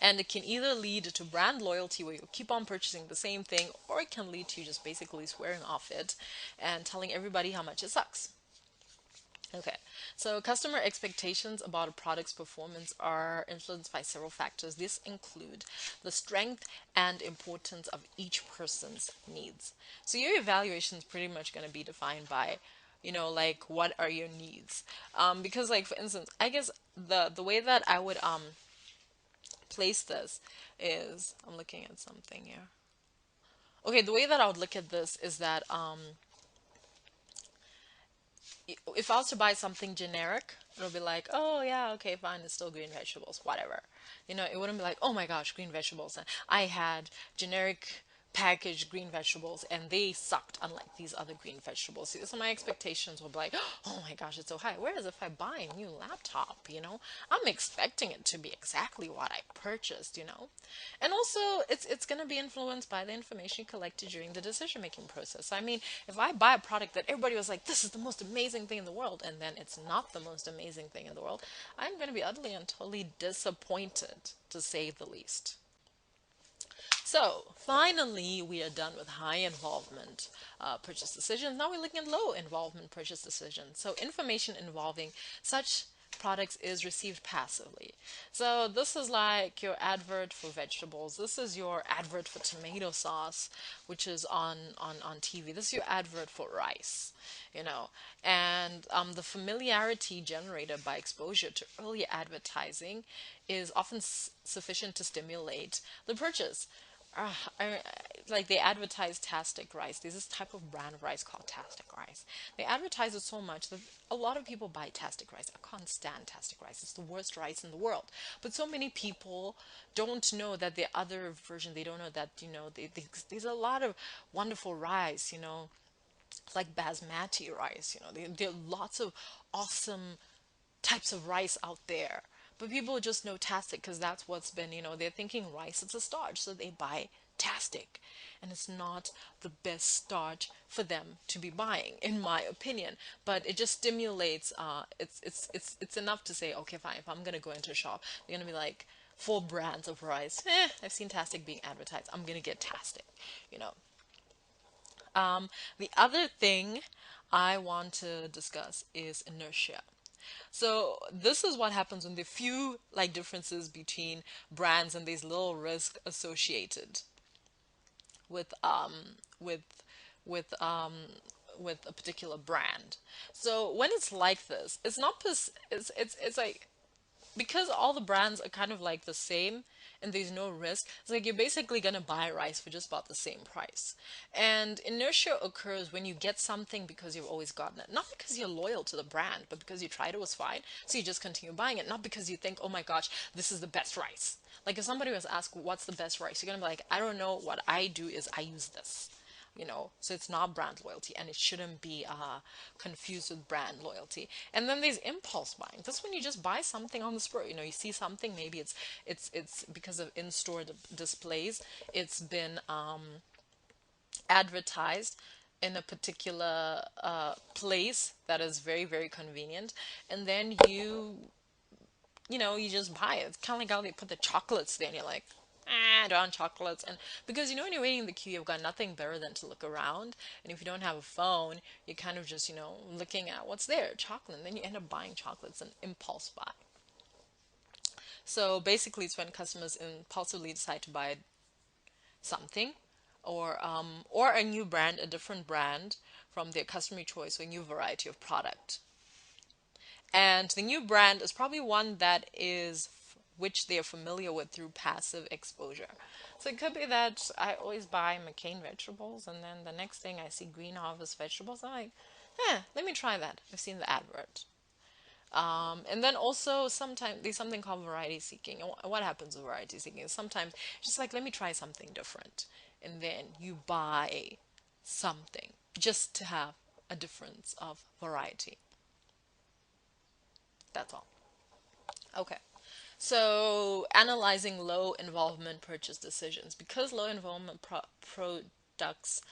And it can either lead to brand loyalty where you keep on purchasing the same thing, or it can lead to just basically swearing off it and telling everybody how much it sucks. Okay, so customer expectations about a product's performance are influenced by several factors. This include the strength and importance of each person's needs. So your evaluation is pretty much going to be defined by, like what are your needs? Because like for instance, I guess the way that I would place this is I'm looking at something here. Okay, the way that I would look at this is that if I was to buy something generic, it'll be like, oh yeah, okay, fine, it's still green vegetables, whatever. It wouldn't be like, oh my gosh, green vegetables. And I had generic packaged green vegetables and they sucked unlike these other green vegetables. So my expectations will be like, oh my gosh, it's so high. Whereas if I buy a new laptop, I'm expecting it to be exactly what I purchased. And also it's going to be influenced by the information collected during the decision making process. I mean, if I buy a product that everybody was like, this is the most amazing thing in the world, and then it's not the most amazing thing in the world, I'm going to be utterly and totally disappointed, to say the least. So finally, we are done with high involvement purchase decisions. Now we're looking at low involvement purchase decisions. So information involving such products is received passively. So this is like your advert for vegetables. This is your advert for tomato sauce, which is on TV. This is your advert for rice, you know. And the familiarity generated by exposure to early advertising is often sufficient to stimulate the purchase. Like they advertise Tastic rice. There's this type of brand of rice called Tastic rice. They advertise it so much that a lot of people buy Tastic rice. I can't stand Tastic rice. It's the worst rice in the world. But so many people don't know that the other version. They don't know that there's a lot of wonderful rice. Like basmati rice. There are lots of awesome types of rice out there. But people just know Tastic because that's what's been, they're thinking rice is a starch, so they buy Tastic. And it's not the best starch for them to be buying, in my opinion. But it just stimulates, it's enough to say, okay, fine, if I'm going to go into a shop, they're going to be like, four brands of rice. I've seen Tastic being advertised. I'm going to get Tastic, you know. The other thing I want to discuss is inertia. So this is what happens when there are few like differences between brands and there's little risk associated with with with um with a particular brand. So when it's like this, it's not it's like because all the brands are kind of like the same and there's no risk, it's like you're basically going to buy rice for just about the same price. And inertia occurs when you get something because you've always gotten it. Not because you're loyal to the brand, but because you tried it was fine. So you just continue buying it. Not because you think, oh my gosh, this is the best rice. Like if somebody was asked, what's the best rice? You're going to be like, I don't know. What I do is I use this. So it's not brand loyalty and it shouldn't be confused with brand loyalty. And then there's impulse buying. That's when you just buy something on the spur. You see something, maybe it's because of in-store displays, it's been advertised in a particular place that is very, very convenient, and then you just buy it. It's kind of like how they put the chocolates there, and you're like, I don't want chocolates. And because when you're waiting in the queue, you've got nothing better than to look around. And if you don't have a phone, you're kind of just, looking at what's there, chocolate. And then you end up buying chocolates and impulse buy. So basically, it's when customers impulsively decide to buy something or a new brand, a different brand from their customer choice, or a new variety of product. And the new brand is probably one that is which they're familiar with through passive exposure. So it could be that I always buy McCain vegetables, and then the next thing I see Green Harvest vegetables, I'm like, let me try that. I've seen the advert. And then also sometimes there's something called variety seeking. And what happens with variety seeking is sometimes just like, let me try something different. And then you buy something just to have a difference of variety. That's all. Okay. So, analyzing low involvement purchase decisions. Because low involvement products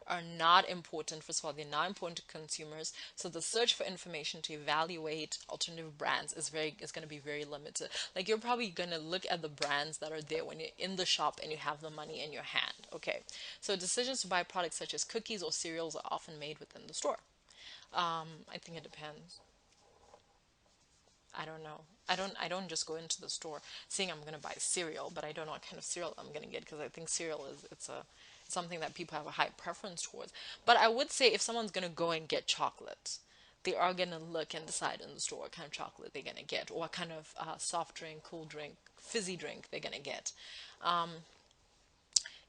are not important, first of all, they're not important to consumers. So, the search for information to evaluate alternative brands is going to be very limited. Like, you're probably going to look at the brands that are there when you're in the shop and you have the money in your hand. Okay. So, decisions to buy products such as cookies or cereals are often made within the store. I think it depends. I don't know. I don't just go into the store saying I'm going to buy cereal, but I don't know what kind of cereal I'm going to get because I think cereal is it's something that people have a high preference towards. But I would say if someone's going to go and get chocolate, they are going to look and decide in the store what kind of chocolate they're going to get or what kind of soft drink, cool drink, fizzy drink they're going to get.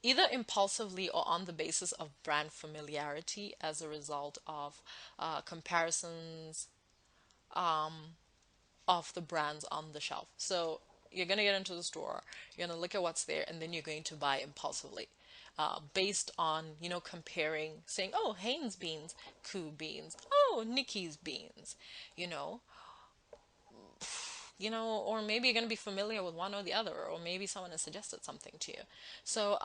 Either impulsively or on the basis of brand familiarity as a result of comparisons of the brands on the shelf. So you're going to get into the store, you're going to look at what's there, and then you're going to buy impulsively. Based on, comparing, saying, oh, Hanes beans, Koo beans, oh, Nikki's beans, you know, or maybe you're going to be familiar with one or the other, or maybe someone has suggested something to you. So,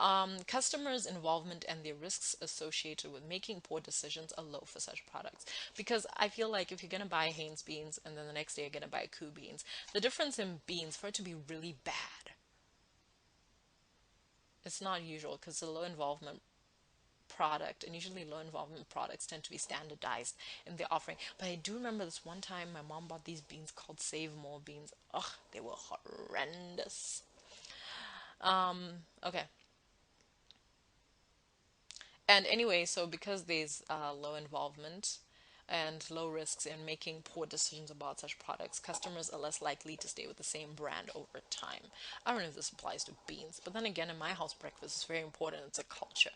customers' involvement and the risks associated with making poor decisions are low for such products. Because I feel like if you're going to buy Hanes beans and then the next day you're going to buy Koo beans, the difference in beans for it to be really bad, it's not usual because it's a low involvement product, and usually low involvement products tend to be standardized in their offering. But I do remember this one time my mom bought these beans called Save More beans. Ugh, they were horrendous. Okay. And anyway, so because there's low involvement and low risks in making poor decisions about such products, customers are less likely to stay with the same brand over time. I don't know if this applies to beans, but then again, in my house, breakfast is very important. It's a culture.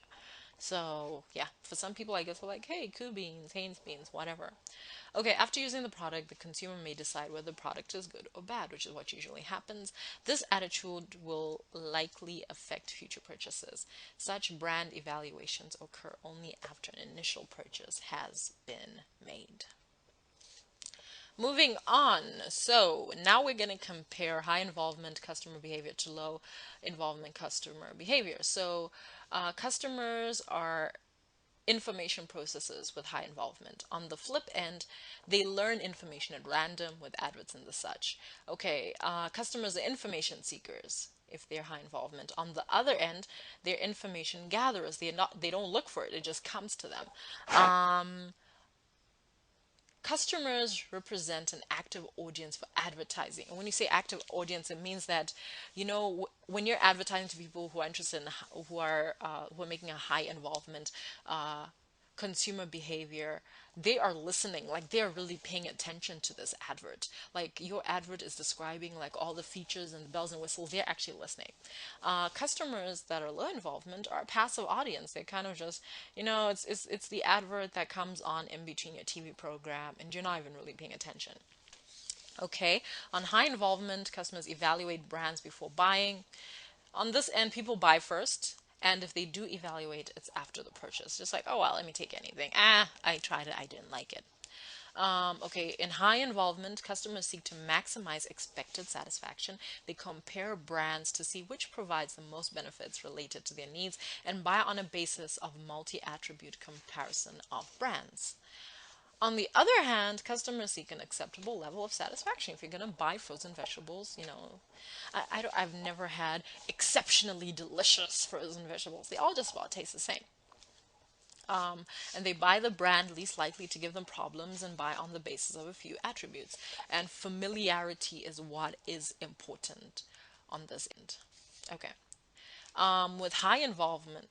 So, yeah, for some people, I guess we're like, hey, Koo beans, Hanes beans, whatever. Okay, after using the product, the consumer may decide whether the product is good or bad, which is what usually happens. This attitude will likely affect future purchases. Such brand evaluations occur only after an initial purchase has been made. Moving on, so now we're going to compare high involvement customer behavior to low involvement customer behavior. So, customers are information processes with high involvement. On the flip end, they learn information at random with adverts and the such. Okay, customers are information seekers if they're high involvement. On the other end, they're information gatherers. They don't look for it, it just comes to them. Customers represent an active audience for advertising. And when you say active audience, it means that, when you're advertising to people who are interested in, who are making a high involvement consumer behavior, they are listening, like they are really paying attention to this advert. Like your advert is describing like all the features and the bells and whistles, they're actually listening. Customers that are low involvement are a passive audience. They kind of just, it's the advert that comes on in between your TV program and you're not even really paying attention. Okay, on high involvement, customers evaluate brands before buying. On this end, people buy first, and if they do evaluate, it's after the purchase. Just like, oh well, let me take anything. I tried it, I didn't like it. Okay, in high involvement, customers seek to maximize expected satisfaction. They compare brands to see which provides the most benefits related to their needs and buy on a basis of multi-attribute comparison of brands. On the other hand, customers seek an acceptable level of satisfaction. If you're going to buy frozen vegetables, I've never had exceptionally delicious frozen vegetables. They all just about taste the same. And they buy the brand least likely to give them problems and buy on the basis of a few attributes. And familiarity is what is important on this end. Okay. With high involvement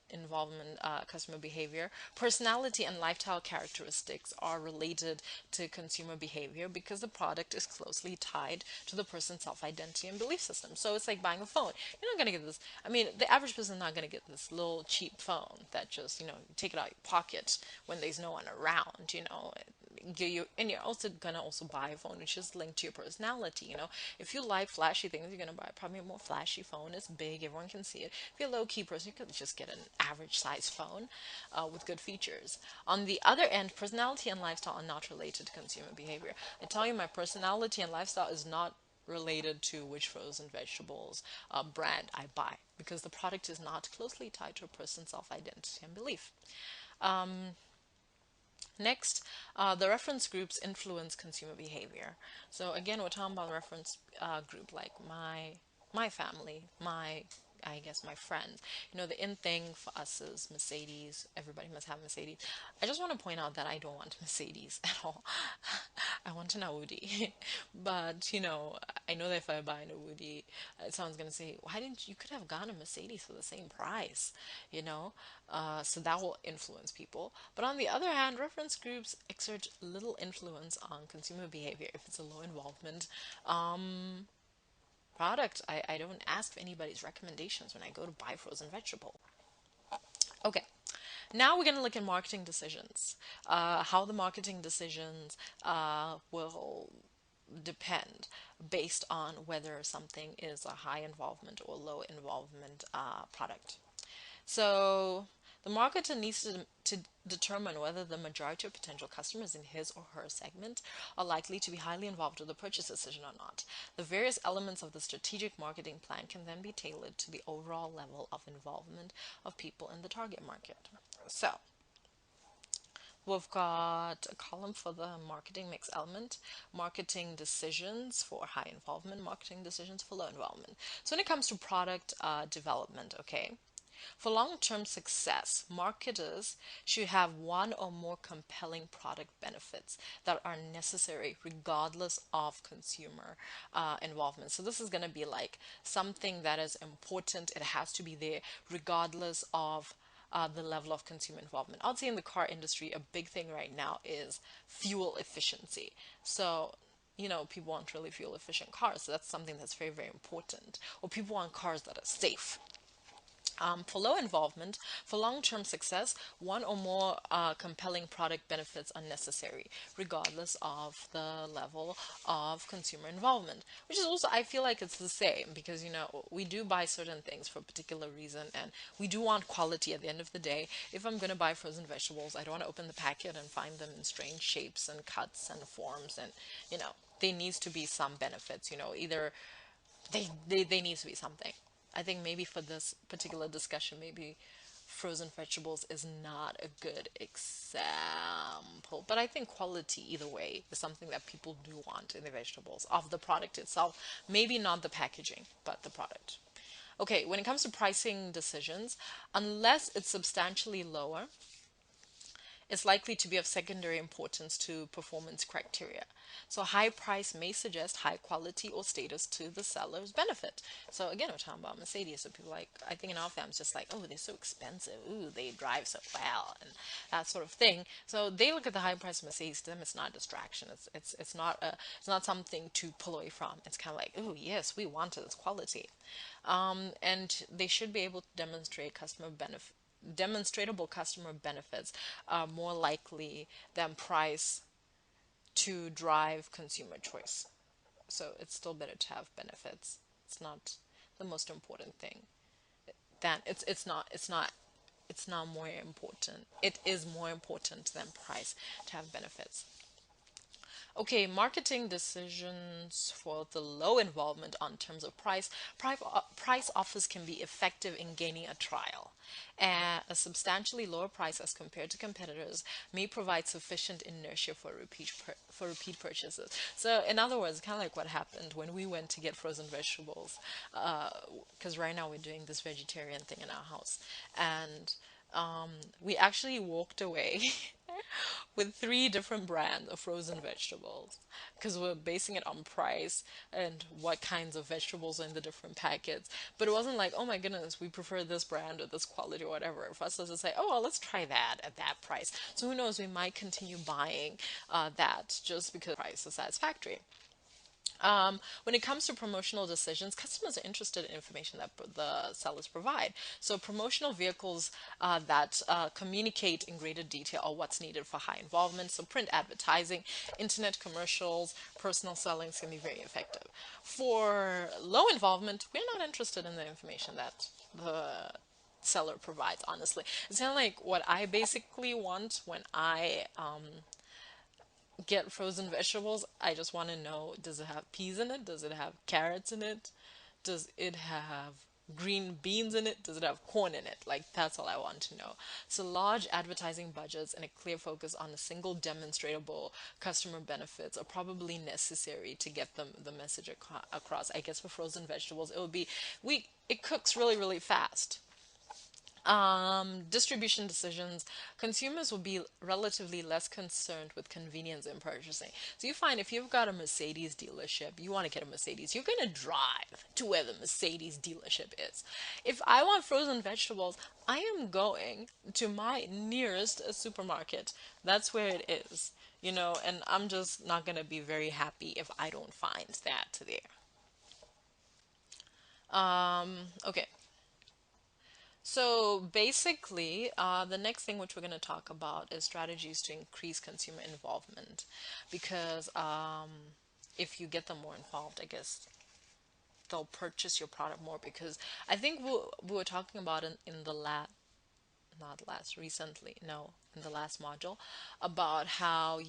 customer behavior, personality and lifestyle characteristics are related to consumer behavior because the product is closely tied to the person's self-identity and belief system. So it's like buying a phone. You're not going to get this. I mean, the average person is not going to get this little cheap phone that just, you take it out of your pocket when there's no one around, and you're also gonna also buy a phone which is linked to your personality. If you like flashy things, you're gonna buy probably a more flashy phone. It's big, everyone can see it. If you're a low key person, you could just get an average size phone with good features. On the other end, personality and lifestyle are not related to consumer behavior. I tell you, my personality and lifestyle is not related to which frozen vegetables brand I buy, because the product is not closely tied to a person's self-identity and belief. Next, the reference groups influence consumer behavior. So again, we're talking about reference group like my family, I guess my friends. The in thing for us is Mercedes. Everybody must have Mercedes. I just want to point out that I don't want Mercedes at all. I want an Audi. But, I know that if I buy an Audi, someone's going to say, why didn't you could have gotten a Mercedes for the same price, you know? So that will influence people. But on the other hand, reference groups exert little influence on consumer behavior if it's a low involvement product. I don't ask for anybody's recommendations when I go to buy frozen vegetable. Okay, now we're going to look at marketing decisions. How the marketing decisions will depend based on whether something is a high involvement or low involvement product. So the marketer needs to determine whether the majority of potential customers in his or her segment are likely to be highly involved with the purchase decision or not. The various elements of the strategic marketing plan can then be tailored to the overall level of involvement of people in the target market. So we've got a column for the marketing mix element, marketing decisions for high involvement, marketing decisions for low involvement. So when it comes to product development, okay, for long-term success, marketers should have one or more compelling product benefits that are necessary regardless of consumer involvement. So this is going to be like something that is important. It has to be there regardless of the level of consumer involvement. I'd say in the car industry, a big thing right now is fuel efficiency. So people want really fuel efficient cars. So that's something that's very, very important. Or people want cars that are safe. For low involvement, for long-term success, one or more compelling product benefits are necessary, regardless of the level of consumer involvement. Which is also, I feel like it's the same because, we do buy certain things for a particular reason and we do want quality at the end of the day. If I'm going to buy frozen vegetables, I don't want to open the packet and find them in strange shapes and cuts and forms and, there needs to be some benefits, either they need to be something. I think maybe for this particular discussion, maybe frozen vegetables is not a good example. But I think quality, either way, is something that people do want in the vegetables, of the product itself. Maybe not the packaging, but the product. Okay, when it comes to pricing decisions, unless it's substantially lower, is likely to be of secondary importance to performance criteria. So high price may suggest high quality or status to the seller's benefit. So again, we're talking about Mercedes. So people like, I think in our family, it's just like, oh, they're so expensive. Ooh, they drive so well, and that sort of thing. So they look at the high price of Mercedes. To them, it's not a distraction. It's not something to pull away from. It's kind of like, oh yes, we wanted this quality, and they should be able to demonstrate customer benefit. Demonstratable customer benefits are more likely than price to drive consumer choice. So it's still better to have benefits. It's not the most important thing. It's not more important. It is more important than price to have benefits. Okay, marketing decisions for the low involvement on terms of price. Price offers can be effective in gaining a trial. A substantially lower price as compared to competitors may provide sufficient inertia for repeat purchases. So, in other words, kind of like what happened when we went to get frozen vegetables, because right now we're doing this vegetarian thing in our house, and we actually walked away with three different brands of frozen vegetables because we're basing it on price and what kinds of vegetables are in the different packets. But it wasn't like, oh my goodness, we prefer this brand or this quality or whatever. For us, to say, oh, well, let's try that at that price. So who knows, we might continue buying that just because the price is satisfactory. When it comes to promotional decisions, customers are interested in information that the sellers provide. So, promotional vehicles that communicate in greater detail are what's needed for high involvement. So, print advertising, internet commercials, personal sellings can be very effective. For low involvement, we're not interested in the information that the seller provides, honestly. It's kind of like what I basically want when I get frozen vegetables. I just want to know, does it have peas in it? Does it have carrots in it? Does it have green beans in it? Does it have corn in it? Like, that's all I want to know. So, large advertising budgets and a clear focus on a single demonstrable customer benefits are probably necessary to get the message across. I guess for frozen vegetables, it would be it cooks really, really fast. Distribution decisions, consumers will be relatively less concerned with convenience in purchasing. So you find if you've got a Mercedes dealership, you want to get a Mercedes, you're going to drive to where the Mercedes dealership is. If I want frozen vegetables, I am going to my nearest supermarket. That's where it is, and I'm just not going to be very happy if I don't find that there. Okay. So basically, the next thing which we're going to talk about is strategies to increase consumer involvement. Because if you get them more involved, I guess they'll purchase your product more. Because I think we were talking about in the not last, recently, no, in the last module, about how,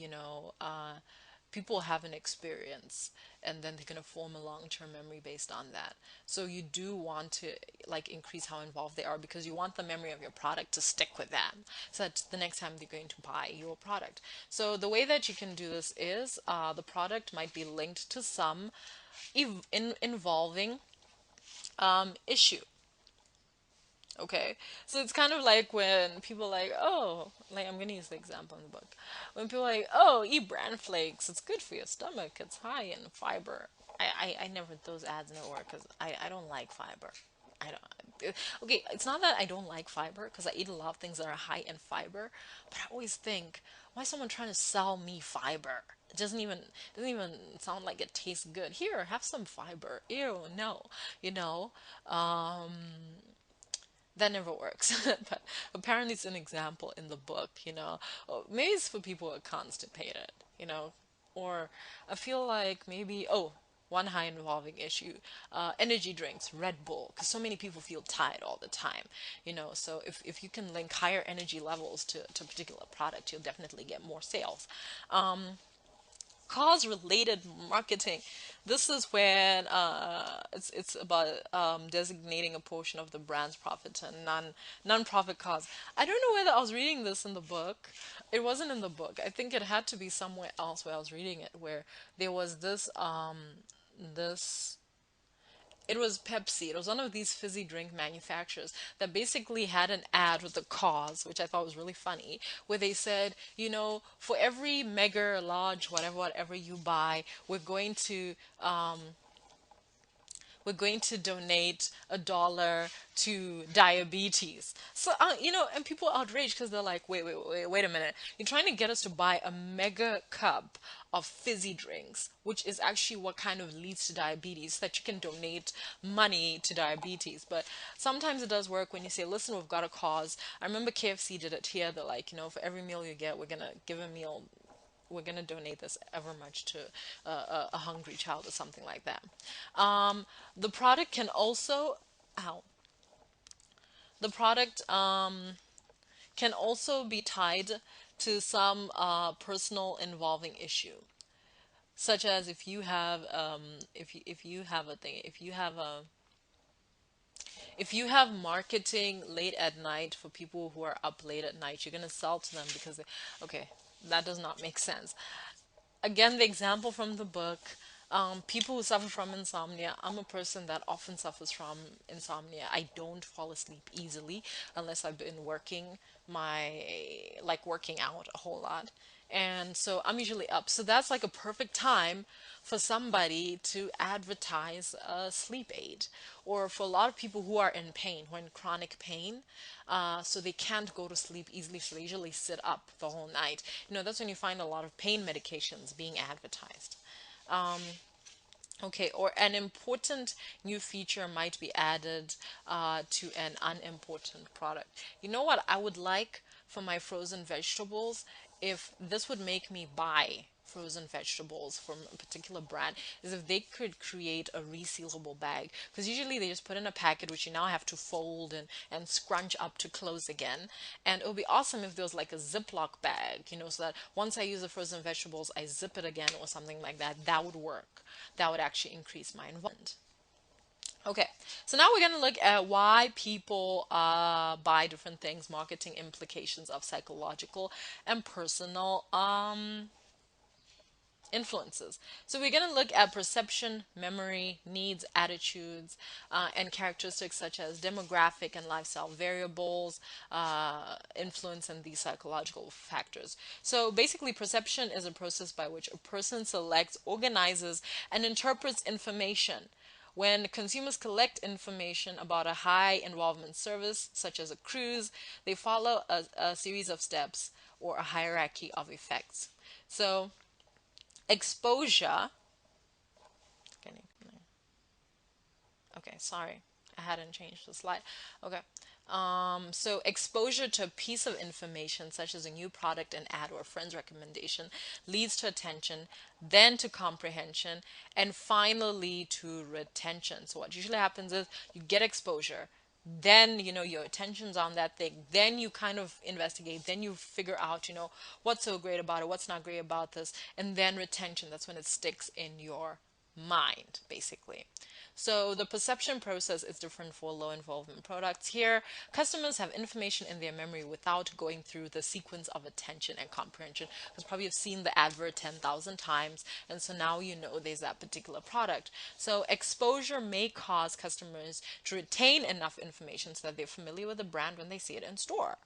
people have an experience and then they're going to form a long-term memory based on that. So you do want to like increase how involved they are because you want the memory of your product to stick with them so that the next time they're going to buy your product. So the way that you can do this is the product might be linked to some involving issue. Okay, so it's kind of like when people like, oh, like I'm gonna use the example in the book. When people like, oh, eat bran flakes, it's good for your stomach, it's high in fiber. I never, those ads never work because I don't like fiber. I don't. Okay, it's not that I don't like fiber because I eat a lot of things that are high in fiber, but I always think, why is someone trying to sell me fiber? It doesn't even sound like it tastes good. Here, have some fiber. Ew, no, you know. Um, that never works. But apparently, it's an example in the book, Oh, maybe it's for people who are constipated, Or I feel like maybe, oh, one high involving issue, energy drinks, Red Bull, because so many people feel tired all the time, So if you can link higher energy levels to a particular product, you'll definitely get more sales. Cause related marketing. This is when it's about designating a portion of the brand's profit to non-profit cause. I don't know whether I was reading this in the book. It wasn't in the book. I think it had to be somewhere else where I was reading it, where there was this it was Pepsi. It was one of these fizzy drink manufacturers that basically had an ad with a cause, which I thought was really funny, where they said, for every mega, large, whatever you buy, we're going to donate $1 to diabetes. So, and people are outraged because they're like, wait a minute. You're trying to get us to buy a mega cup of fizzy drinks, which is actually what kind of leads to diabetes, so that you can donate money to diabetes. But sometimes it does work when you say, listen, we've got a cause. I remember KFC did it here. They're like, for every meal you get, we're going to give a meal, we're going to donate this ever much to a hungry child or something like that. The product can also, ow, the product can also be tied to some personal involving issue, such as if you have a thing, if you have marketing late at night for people who are up late at night, you're going to sell to them okay, that does not make sense. Again, the example from the book, People who suffer from insomnia, I'm a person that often suffers from insomnia. I don't fall asleep easily unless I've been working my, like working out a whole lot. And so I'm usually up. So that's like a perfect time for somebody to advertise a sleep aid. Or for a lot of people who are in pain, who are in chronic pain, so they can't go to sleep easily, so they usually sit up the whole night. That's when you find a lot of pain medications being advertised. Okay, or an important new feature might be added to an unimportant product. You know what I would like for my frozen vegetables? If this would make me buy frozen vegetables from a particular brand, is if they could create a resealable bag. Because usually they just put in a packet, which you now have to fold and scrunch up to close again. And it would be awesome if there was like a Ziploc bag, so that once I use the frozen vegetables, I zip it again or something like that. That would work. That would actually increase my involvement. Okay, so now we're going to look at why people buy different things, marketing implications of psychological and personal influences. So we're going to look at perception, memory, needs, attitudes, and characteristics such as demographic and lifestyle variables, influence, and these psychological factors. So basically, perception is a process by which a person selects, organizes, and interprets information. When consumers collect information about a high involvement service, such as a cruise, they follow a series of steps or a hierarchy of effects. So, exposure. Okay, sorry, I hadn't changed the slide. Okay. So exposure to a piece of information, such as a new product, an ad, or a friend's recommendation, leads to attention, then to comprehension, and finally to retention. So what usually happens is you get exposure, then your attention's on that thing, then you kind of investigate, then you figure out what's so great about it, what's not great about this, and then retention. That's when it sticks in your mind, basically. So the perception process is different for low involvement products. Here, customers have information in their memory without going through the sequence of attention and comprehension. Because probably you've seen the advert 10,000 times, and so now you know there's that particular product. So exposure may cause customers to retain enough information so that they're familiar with the brand when they see it in store.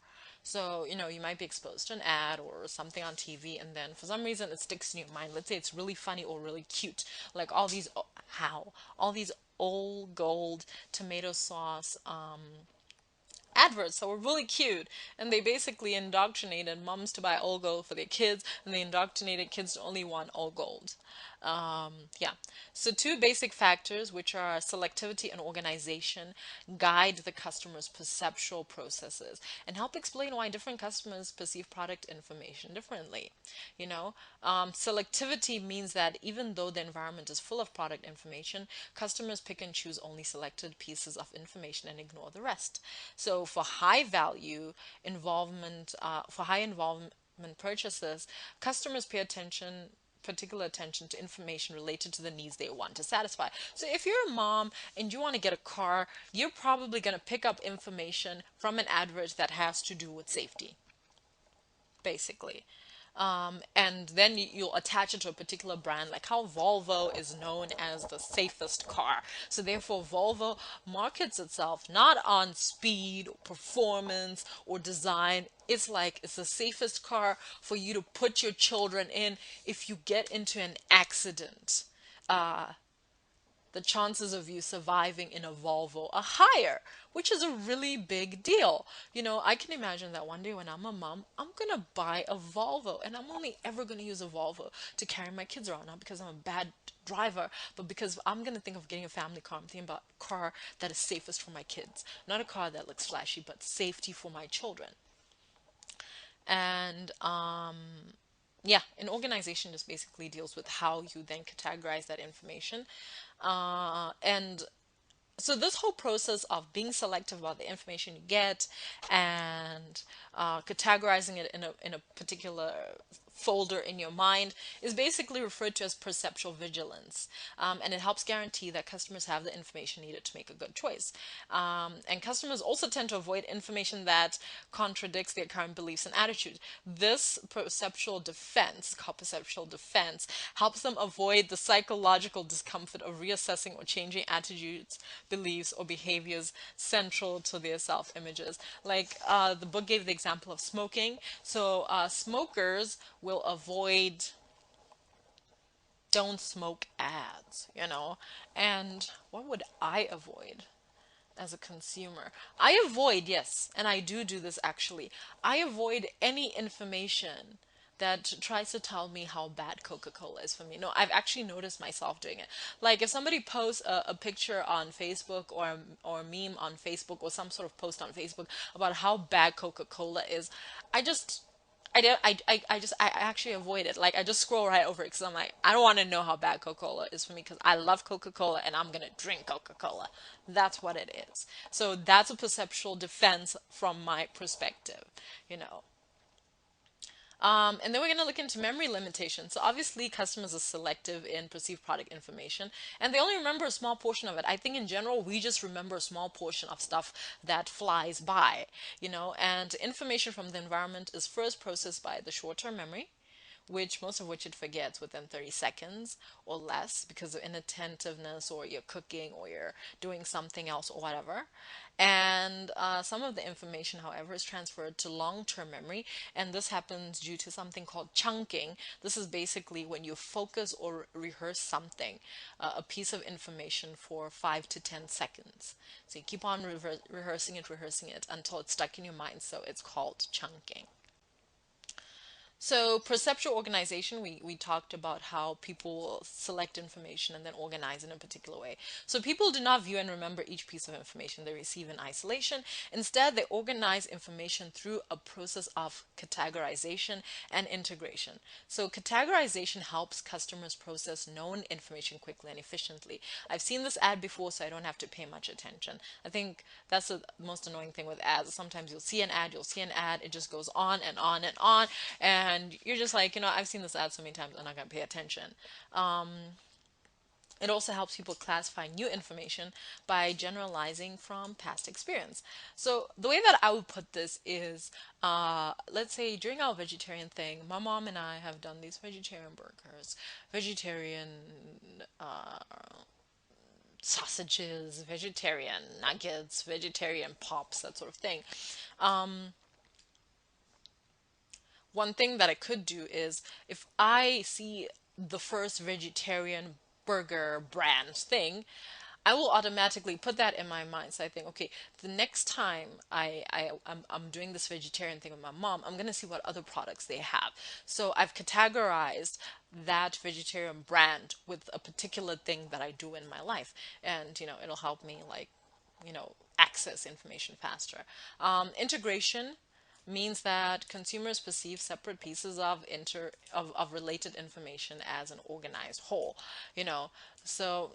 So, you might be exposed to an ad or something on TV, and then for some reason it sticks in your mind. Let's say it's really funny or really cute. Like all these old gold tomato sauce adverts that were really cute, and they basically indoctrinated moms to buy all gold for their kids, and they indoctrinated kids to only want all gold. Yeah. So two basic factors, which are selectivity and organization, guide the customer's perceptual processes and help explain why different customers perceive product information differently. Selectivity means that even though the environment is full of product information, customers pick and choose only selected pieces of information and ignore the rest. So for high involvement purchases, customers pay particular attention to information related to the needs they want to satisfy. So if you're a mom and you want to get a car, you're probably going to pick up information from an advert that has to do with safety, basically. And then you'll attach it to a particular brand, like how Volvo is known as the safest car. So therefore, Volvo markets itself not on speed, or performance, or design. It's like it's the safest car for you to put your children in if you get into an accident. The chances of you surviving in a Volvo are higher, which is a really big deal. I can imagine that one day when I'm a mom, I'm going to buy a Volvo, and I'm only ever going to use a Volvo to carry my kids around, not because I'm a bad driver, but because I'm going to think of getting a family car. I'm thinking about a car that is safest for my kids, not a car that looks flashy, but safety for my children. And yeah, an organization just basically deals with how you then categorize that information. And so this whole process of being selective about the information you get and categorizing it in a particular folder in your mind is basically referred to as perceptual vigilance. And it helps guarantee that customers have the information needed to make a good choice. And customers also tend to avoid information that contradicts their current beliefs and attitudes. This perceptual defense, called perceptual defense, helps them avoid the psychological discomfort of reassessing or changing attitudes, beliefs, or behaviors central to their self images. Like the book gave the example of smoking. So smokers will avoid don't smoke ads, And what would I avoid as a consumer? I avoid, yes, and I do this actually. I avoid any information that tries to tell me how bad Coca-Cola is for me. No, I've actually noticed myself doing it. Like if somebody posts a picture on Facebook or a meme on Facebook or some sort of post on Facebook about how bad Coca-Cola is, I just I don't. I actually avoid it. Like I just scroll right over it because I'm like, I don't want to know how bad Coca-Cola is for me because I love Coca-Cola and I'm gonna drink Coca-Cola. That's what it is. So that's a perceptual defense from my perspective, you know. And then we're going to look into memory limitations. So obviously customers are selective in perceived product information and they only remember a small portion of it. I think in general, we just remember a small portion of stuff that flies by, and information from the environment is first processed by the short-term memory, which most of which it forgets within 30 seconds or less because of inattentiveness or you're cooking or you're doing something else or whatever. And some of the information, however, is transferred to long-term memory, and this happens due to something called chunking. This is basically when you focus or rehearse something, a piece of information for 5 to 10 seconds. So you keep on rehearsing it until it's stuck in your mind. So it's called chunking. So perceptual organization, we talked about how people select information and then organize in a particular way. So people do not view and remember each piece of information they receive in isolation. Instead, they organize information through a process of categorization and integration. So categorization helps customers process known information quickly and efficiently. I've seen this ad before, so I don't have to pay much attention. I think that's the most annoying thing with ads. Sometimes you'll see an ad, it just goes on and on and on, and you're just like, I've seen this ad so many times, I'm not going to pay attention. It also helps people classify new information by generalizing from past experience. So the way that I would put this is, let's say during our vegetarian thing, my mom and I have done these vegetarian burgers, vegetarian sausages, vegetarian nuggets, vegetarian pops, that sort of thing. One thing that I could do is if I see the first vegetarian burger brand thing, I will automatically put that in my mind. So I think, okay, the next time I'm doing this vegetarian thing with my mom, I'm gonna see what other products they have. So I've categorized that vegetarian brand with a particular thing that I do in my life, and it'll help me like access information faster. Integration means that consumers perceive separate pieces of related information as an organized whole. You know, so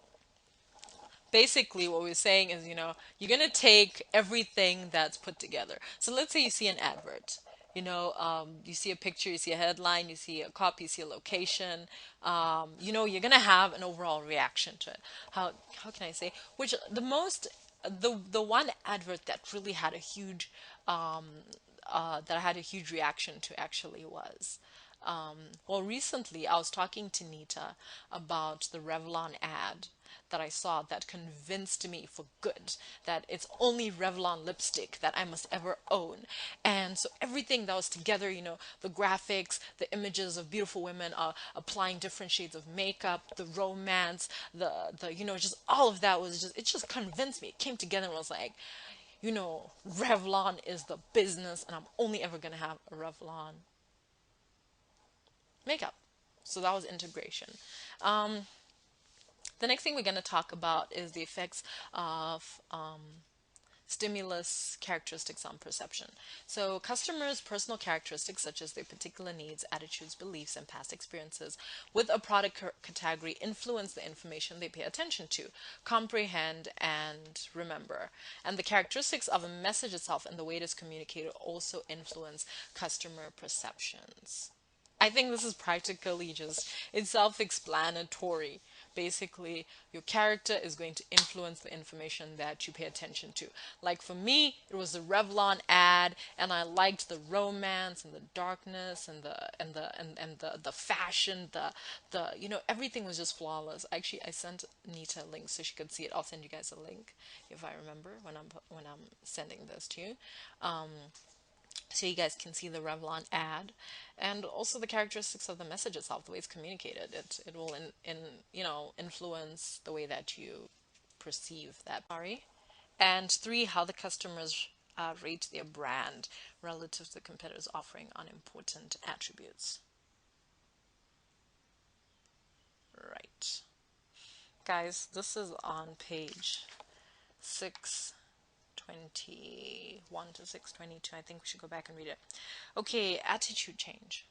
basically what we're saying is, you're going to take everything that's put together. So let's say you see an advert. You see a picture, you see a headline, you see a copy, you see a location. You're gonna have an overall reaction to it. How can I say? Which the one advert that really had a huge that I had a huge reaction to actually was. Well, recently I was talking to Nita about the Revlon ad that I saw that convinced me for good that it's only Revlon lipstick that I must ever own. And so everything that was together, the graphics, the images of beautiful women applying different shades of makeup, the romance, the just all of that it just convinced me. It came together and was like, Revlon is the business, and I'm only ever going to have a Revlon makeup. So that was integration. The next thing we're going to talk about is the effects of stimulus characteristics on perception. So customers' personal characteristics such as their particular needs, attitudes, beliefs, and past experiences with a product category influence the information they pay attention to, comprehend, and remember. And the characteristics of a message itself and the way it is communicated also influence customer perceptions. I think this is practically just, it's self-explanatory. Basically, your character is going to influence the information that you pay attention to. Like for me, it was the Revlon ad, and I liked the romance and the darkness and the fashion, everything was just flawless. Actually, I sent Nita a link so she could see it. I'll send you guys a link if I remember when I'm sending this to you, so you guys can see the Revlon ad, and also the characteristics of the message itself, the way it's communicated. It will influence the way that you perceive that. Sorry. And three, how the customers rate their brand relative to the competitors offering on important attributes. Right. Guys, this is on page 621 to 622. I think we should go back and read it. Okay, attitude change.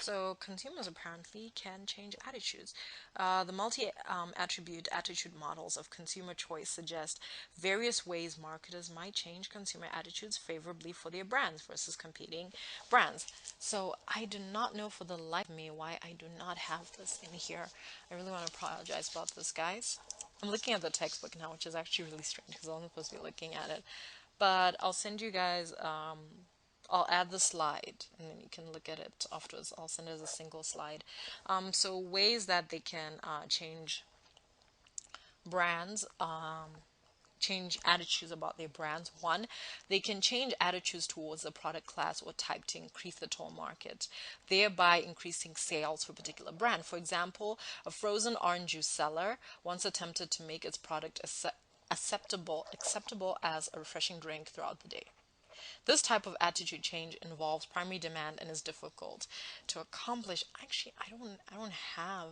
So consumers apparently can change attitudes. The multi-attribute attitude models of consumer choice suggest various ways marketers might change consumer attitudes favorably for their brands versus competing brands. So I do not know for the life of me why I do not have this in here. I really want to apologize about this, guys. I'm looking at the textbook now, which is actually really strange because I wasn't supposed to be looking at it. But I'll send you guys I'll add the slide and then you can look at it afterwards. I'll send it as a single slide. So ways that they can brands, change attitudes about their brands. One, they can change attitudes towards a product class or type to increase the total market, thereby increasing sales for a particular brand. For example, a frozen orange juice seller once attempted to make its product acceptable as a refreshing drink throughout the day. This type of attitude change involves primary demand and is difficult to accomplish. Actually, I don't have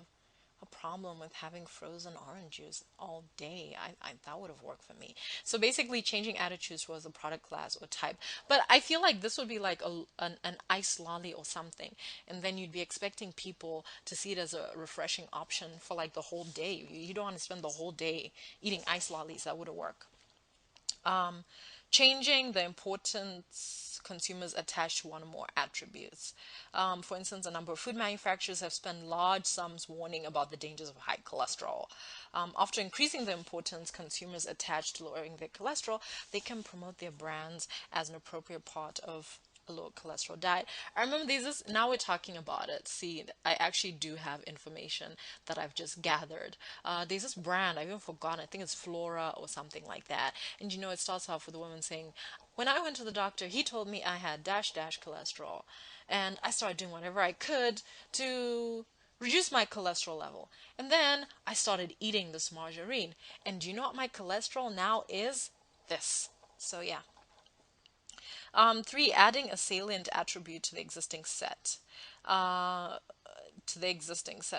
a problem with having frozen orange juice all day. That would have worked for me. So basically, changing attitudes was a product class or type. But I feel like this would be like an ice lolly or something, and then you'd be expecting people to see it as a refreshing option for like the whole day. You don't want to spend the whole day eating ice lollies. That wouldn't work. Changing the importance consumers attach to one or more attributes. For instance, a number of food manufacturers have spent large sums warning about the dangers of high cholesterol. After increasing the importance consumers attach to lowering their cholesterol, they can promote their brands as an appropriate part of a low cholesterol diet. I remember now we're talking about it. See, I actually do have information that I've just gathered. There's this brand, I've even forgotten, I think it's Flora or something like that. And it starts off with a woman saying, when I went to the doctor, he told me I had dash dash cholesterol. And I started doing whatever I could to reduce my cholesterol level. And then I started eating this margarine. And do you know what my cholesterol now is? This. So yeah. Three, adding a salient attribute to the existing set. Uh,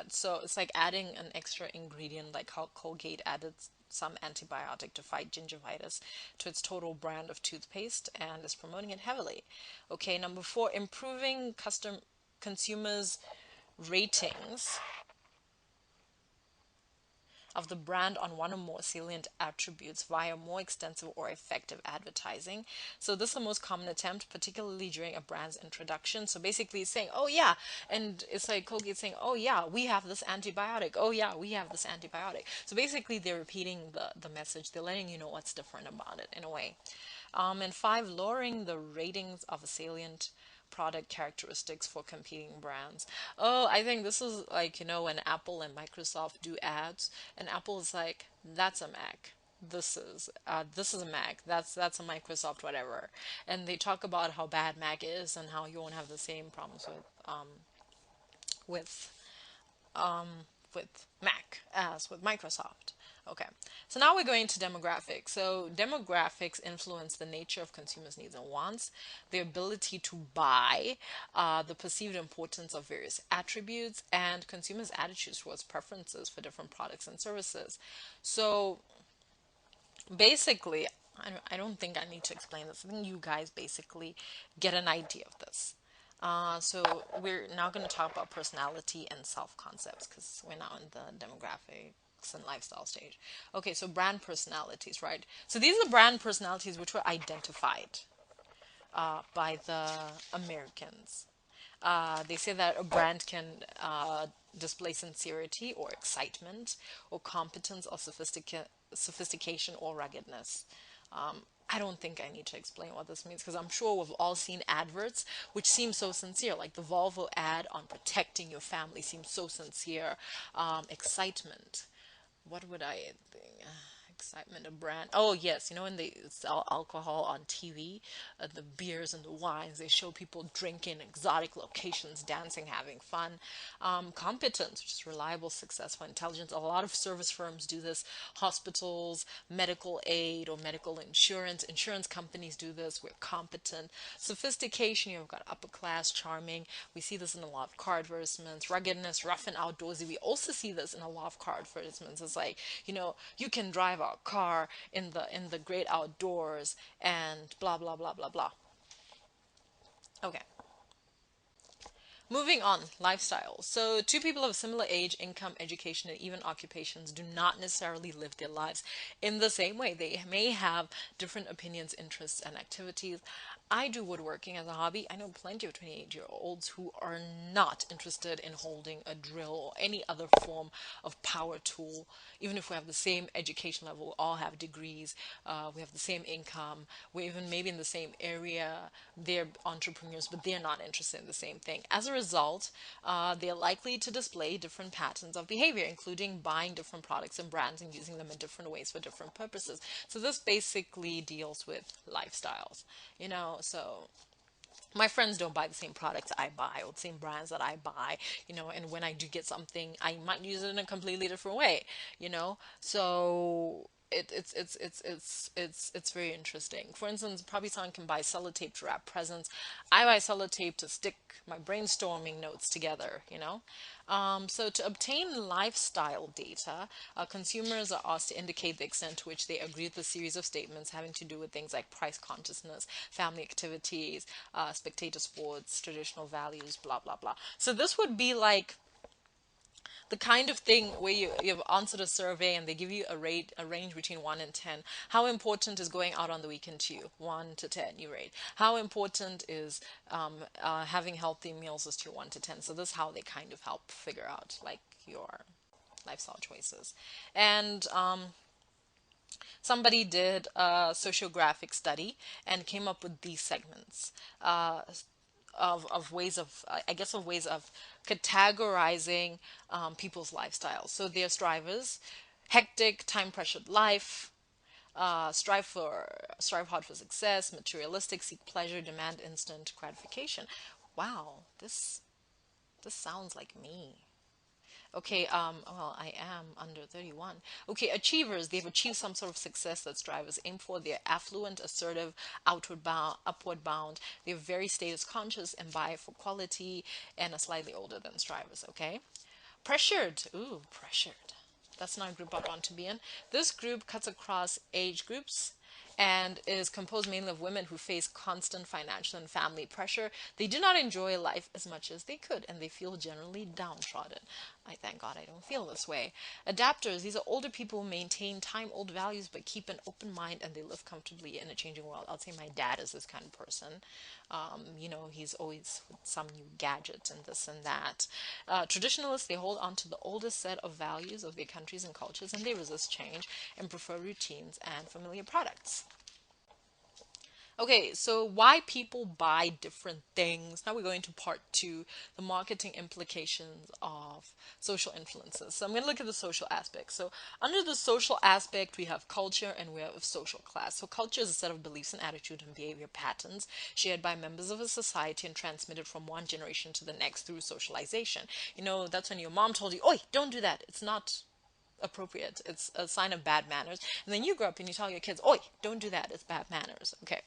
So it's like adding an extra ingredient, like how Colgate added some antibiotic to fight gingivitis to its total brand of toothpaste and is promoting it heavily. Okay, number four, improving consumers' ratings of the brand on one or more salient attributes via more extensive or effective advertising. So this is the most common attempt, particularly during a brand's introduction. So basically it's saying, oh yeah, and it's like Colgate saying, oh yeah, we have this antibiotic. Oh yeah, we have this antibiotic. So basically they're repeating the message. They're letting you know what's different about it in a way. And five, lowering the ratings of a salient product characteristics for competing brands. Oh, I think this is like, when Apple and Microsoft do ads, and Apple is like, that's a Mac. This is a Mac. That's a Microsoft whatever. And they talk about how bad Mac is and how you won't have the same problems with with Mac as with Microsoft. Okay, so now we're going to demographics. So demographics influence the nature of consumers' needs and wants, their ability to buy, the perceived importance of various attributes, and consumers' attitudes towards preferences for different products and services. So basically, I don't think I need to explain this. I think you guys basically get an idea of this. So we're now going to talk about personality and self concepts because we're now in the demographic. products and lifestyle stage. Okay, so brand personalities, right? So these are the brand personalities which were identified by the Americans. They say that a brand can display sincerity or excitement or competence or sophistication or ruggedness. I don't think I need to explain what this means because I'm sure we've all seen adverts which seem so sincere, like the Volvo ad on protecting your family seems so sincere. Excitement. What would I think? Excitement, a brand. Oh yes, you know when they sell alcohol on TV, the beers and the wines, they show people drinking, exotic locations, dancing, having fun. Competence, which is reliable, successful, intelligence. A lot of service firms do this. Hospitals, medical aid or medical insurance companies do this. We're competent. Sophistication, you've got upper class, charming. We see this in a lot of car advertisements. Ruggedness, rough and outdoorsy. We also see this in a lot of car advertisements. It's like, you can drive a car in the great outdoors and blah blah blah blah blah. Okay. Moving on, lifestyle. So, two people of similar age, income, education, and even occupations do not necessarily live their lives in the same way. They may have different opinions, interests, and activities. I do woodworking as a hobby. I know plenty of 28-year-olds who are not interested in holding a drill or any other form of power tool. Even if we have the same education level, we all have degrees, we have the same income, we're even maybe in the same area. They're entrepreneurs, but they're not interested in the same thing. As a result, they're likely to display different patterns of behavior, including buying different products and brands and using them in different ways for different purposes. So this basically deals with lifestyles, so my friends don't buy the same products I buy or the same brands that I buy, and when I do get something, I might use it in a completely different way, So it's very interesting. For instance, probably someone can buy sellotape to wrap presents. I buy sellotape to stick my brainstorming notes together, So to obtain lifestyle data, consumers are asked to indicate the extent to which they agree with a series of statements having to do with things like price consciousness, family activities, spectator sports, traditional values, blah, blah, blah. So this would be like the kind of thing where you've answered a survey and they give you a range between 1 and 10. How important is going out on the weekend to you? 1 to 10 you rate. How important is having healthy meals is to 1 to 10. So this is how they kind of help figure out like your lifestyle choices. And somebody did a sociographic study and came up with these segments. Of ways of I guess of ways of categorizing people's lifestyles. So they're strivers, hectic, time pressured life, strive hard for success, materialistic, seek pleasure, demand instant gratification. Wow, this sounds like me. Okay, well, I am under 31. Okay, achievers, they've achieved some sort of success that strivers aim for. They're affluent, assertive, outward bound, upward bound. They're very status conscious and vie for quality and are slightly older than strivers, okay? Pressured, ooh, pressured. That's not a group I'd want to be in. This group cuts across age groups and is composed mainly of women who face constant financial and family pressure. They do not enjoy life as much as they could, and they feel generally downtrodden. I thank God I don't feel this way. Adapters, these are older people who maintain time-old values but keep an open mind and they live comfortably in a changing world. I'd say my dad is this kind of person. He's always with some new gadget and this and that. Traditionalists, they hold on to the oldest set of values of their countries and cultures and they resist change and prefer routines and familiar products. Okay, so why people buy different things. Now we're going to part two, the marketing implications of social influences. So I'm going to look at the social aspect. So under the social aspect, we have culture and we have social class. So culture is a set of beliefs and attitude and behavior patterns shared by members of a society and transmitted from one generation to the next through socialization. That's when your mom told you, "Oi, don't do that. It's not appropriate. It's a sign of bad manners." And then you grow up and you tell your kids, "Oi, don't do that. It's bad manners." Okay.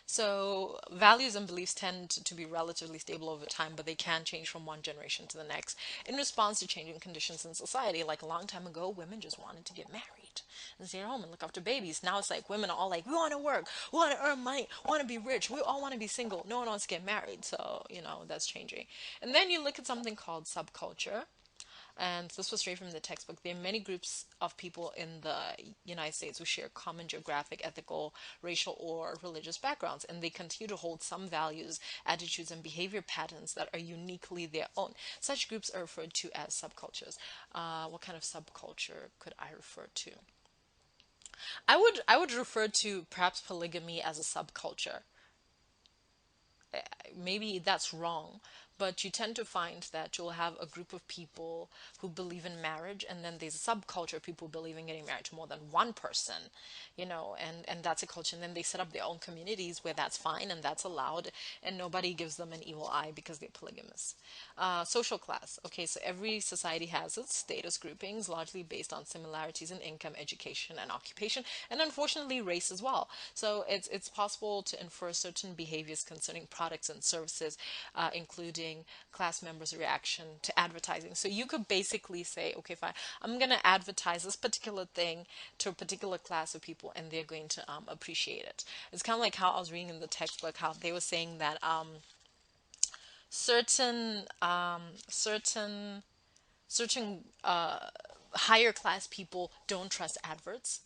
So values and beliefs tend to be relatively stable over time, but they can change from one generation to the next in response to changing conditions in society. Like a long time ago, women just wanted to get married and stay at home and look after babies. Now it's like women are all like, we want to work, we want to earn money, we want to be rich, we all want to be single. No one wants to get married. So, that's changing. And then you look at something called subculture. And this was straight from the textbook. There are many groups of people in the United States who share common geographic, ethical, racial, or religious backgrounds, and they continue to hold some values, attitudes, and behavior patterns that are uniquely their own. Such groups are referred to as subcultures. What kind of subculture could I refer to? I would refer to perhaps polygamy as a subculture. Maybe that's wrong, but you tend to find that you'll have a group of people who believe in marriage, and then there's a subculture of people who believe in getting married to more than one person, and that's a culture. And then they set up their own communities where that's fine and that's allowed, and nobody gives them an evil eye because they're polygamous. Social class. Okay, so every society has its status groupings, largely based on similarities in income, education, and occupation, and unfortunately, race as well. So it's possible to infer certain behaviors concerning products and services, including class members' reaction to advertising. So you could basically say, okay, fine, I'm going to advertise this particular thing to a particular class of people, and they're going to appreciate it. It's kind of like how I was reading in the textbook how they were saying that certain certain higher class people don't trust adverts.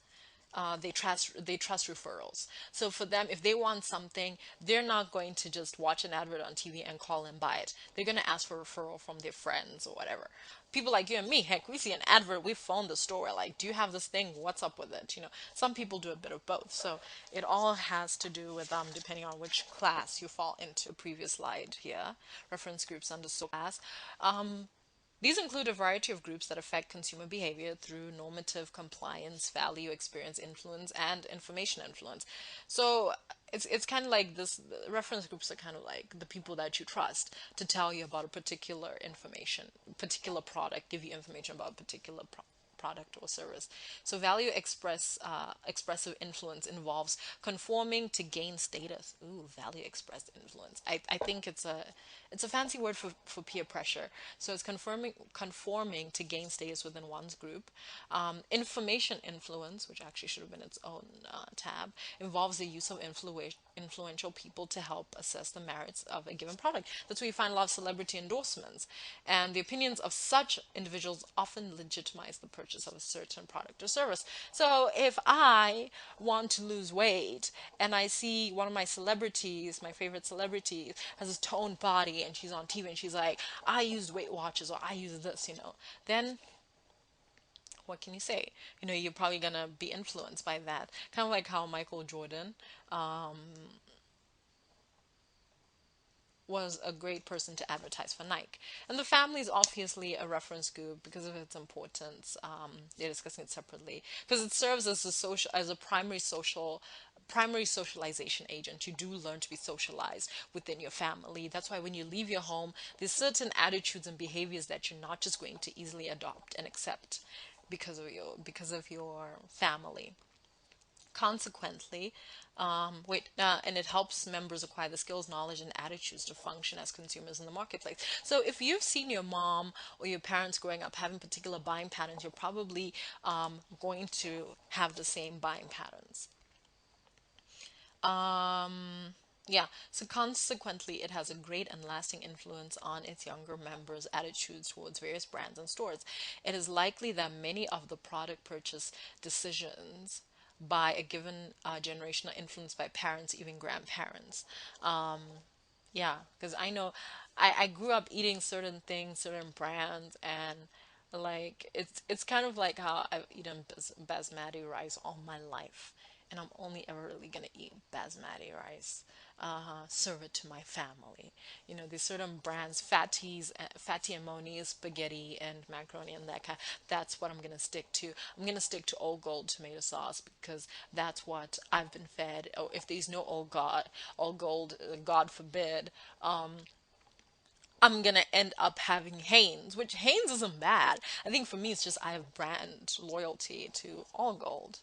They trust referrals. So for them, if they want something, they're not going to just watch an advert on TV and call and buy it. They're going to ask for a referral from their friends or whatever. People like you and me, heck, we see an advert, we phone the store, like, do you have this thing? What's up with it? Some people do a bit of both. So it all has to do with depending on which class you fall into. Previous slide here, reference groups under so class. These include a variety of groups that affect consumer behavior through normative compliance, value, experience, influence, and information influence. So it's kind of like this. Reference groups are kind of like the people that you trust to tell you about a particular information, particular product, give you information about a particular product or service. So value expressive influence involves conforming to gain status. Ooh, value expressed influence. I think it's a fancy word for peer pressure. So it's conforming to gain status within one's group. Information influence, which actually should have been its own tab, involves the use of influential people to help assess the merits of a given product. That's where you find a lot of celebrity endorsements. And the opinions of such individuals often legitimize the purchase of a certain product or service. So if I want to lose weight and I see one of my celebrities, my favorite celebrities, has a toned body and she's on TV and she's like, I use Weight Watchers or I use this, then what can you say? You're probably gonna be influenced by that. Kind of like how Michael Jordan was a great person to advertise for Nike. And the family is obviously a reference group because of its importance. They're discussing it separately because it serves as a primary socialization agent. You do learn to be socialized within your family. That's why when you leave your home, there's certain attitudes and behaviors that you're not just going to easily adopt and accept because of your family. Consequently, and it helps members acquire the skills, knowledge, and attitudes to function as consumers in the marketplace. So if you've seen your mom or your parents growing up having particular buying patterns, you're probably going to have the same buying patterns. Yeah, so consequently, it has a great and lasting influence on its younger members' attitudes towards various brands and stores. It is likely that many of the product purchase decisions by a given generation are influenced by parents, even grandparents. Yeah, because I know I grew up eating certain things, certain brands, and like it's kind of like how I've eaten basmati rice all my life, and I'm only ever really gonna eat basmati rice. Serve it to my family. There's certain brands, fatty amoni, spaghetti, and macaroni, and that kind. That's what I'm gonna stick to. I'm gonna stick to Old Gold tomato sauce because that's what I've been fed. Oh, if there's no Old Gold, God forbid, I'm gonna end up having Hanes, which Hanes isn't bad. I think for me, it's just I have brand loyalty to All Gold.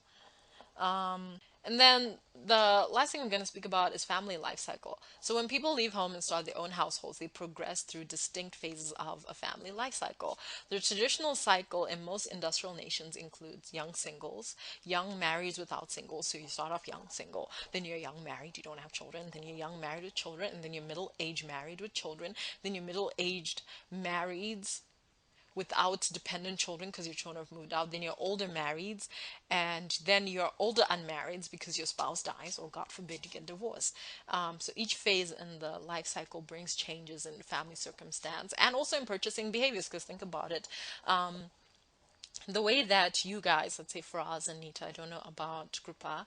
And then the last thing I'm going to speak about is family life cycle. So when people leave home and start their own households, they progress through distinct phases of a family life cycle. The traditional cycle in most industrial nations includes young singles, young marrieds without singles. So you start off young single, then you're young married, you don't have children, then you're young married with children, and then you're middle aged married with children, then you're middle aged marrieds without dependent children because your children have moved out, then you're older marrieds, and then you're older unmarrieds because your spouse dies, or God forbid you get divorced. So each phase in the life cycle brings changes in family circumstance and also in purchasing behaviors. Because think about it, the way that you guys, let's say Faraz and Nita, I don't know about Krupa,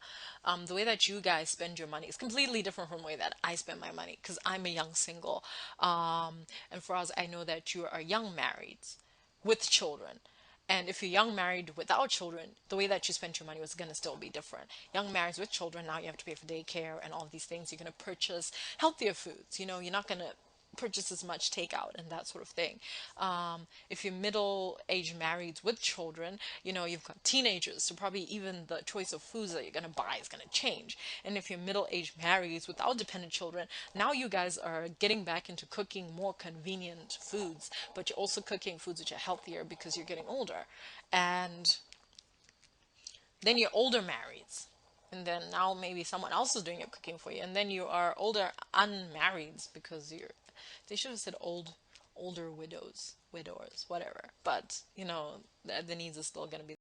the way that you guys spend your money is completely different from the way that I spend my money because I'm a young single. And Faraz, I know that you are young married with children. And if you're young married without children, the way that you spend your money was going to still be different. Young married with children, now you have to pay for daycare and all of these things. You're going to purchase healthier foods. You know, you're not going to purchase as much takeout and that sort of thing. If you're middle-aged married with children, you know, you've got teenagers, so probably even the choice of foods that you're going to buy is going to change. And if you're middle-aged married without dependent children, now you guys are getting back into cooking more convenient foods, but you're also cooking foods which are healthier because you're getting older. And then you're older marrieds, and then now maybe someone else is doing your cooking for you, and then you are older unmarrieds because you're, they should have said older widowers, whatever, but you know the needs are still going to be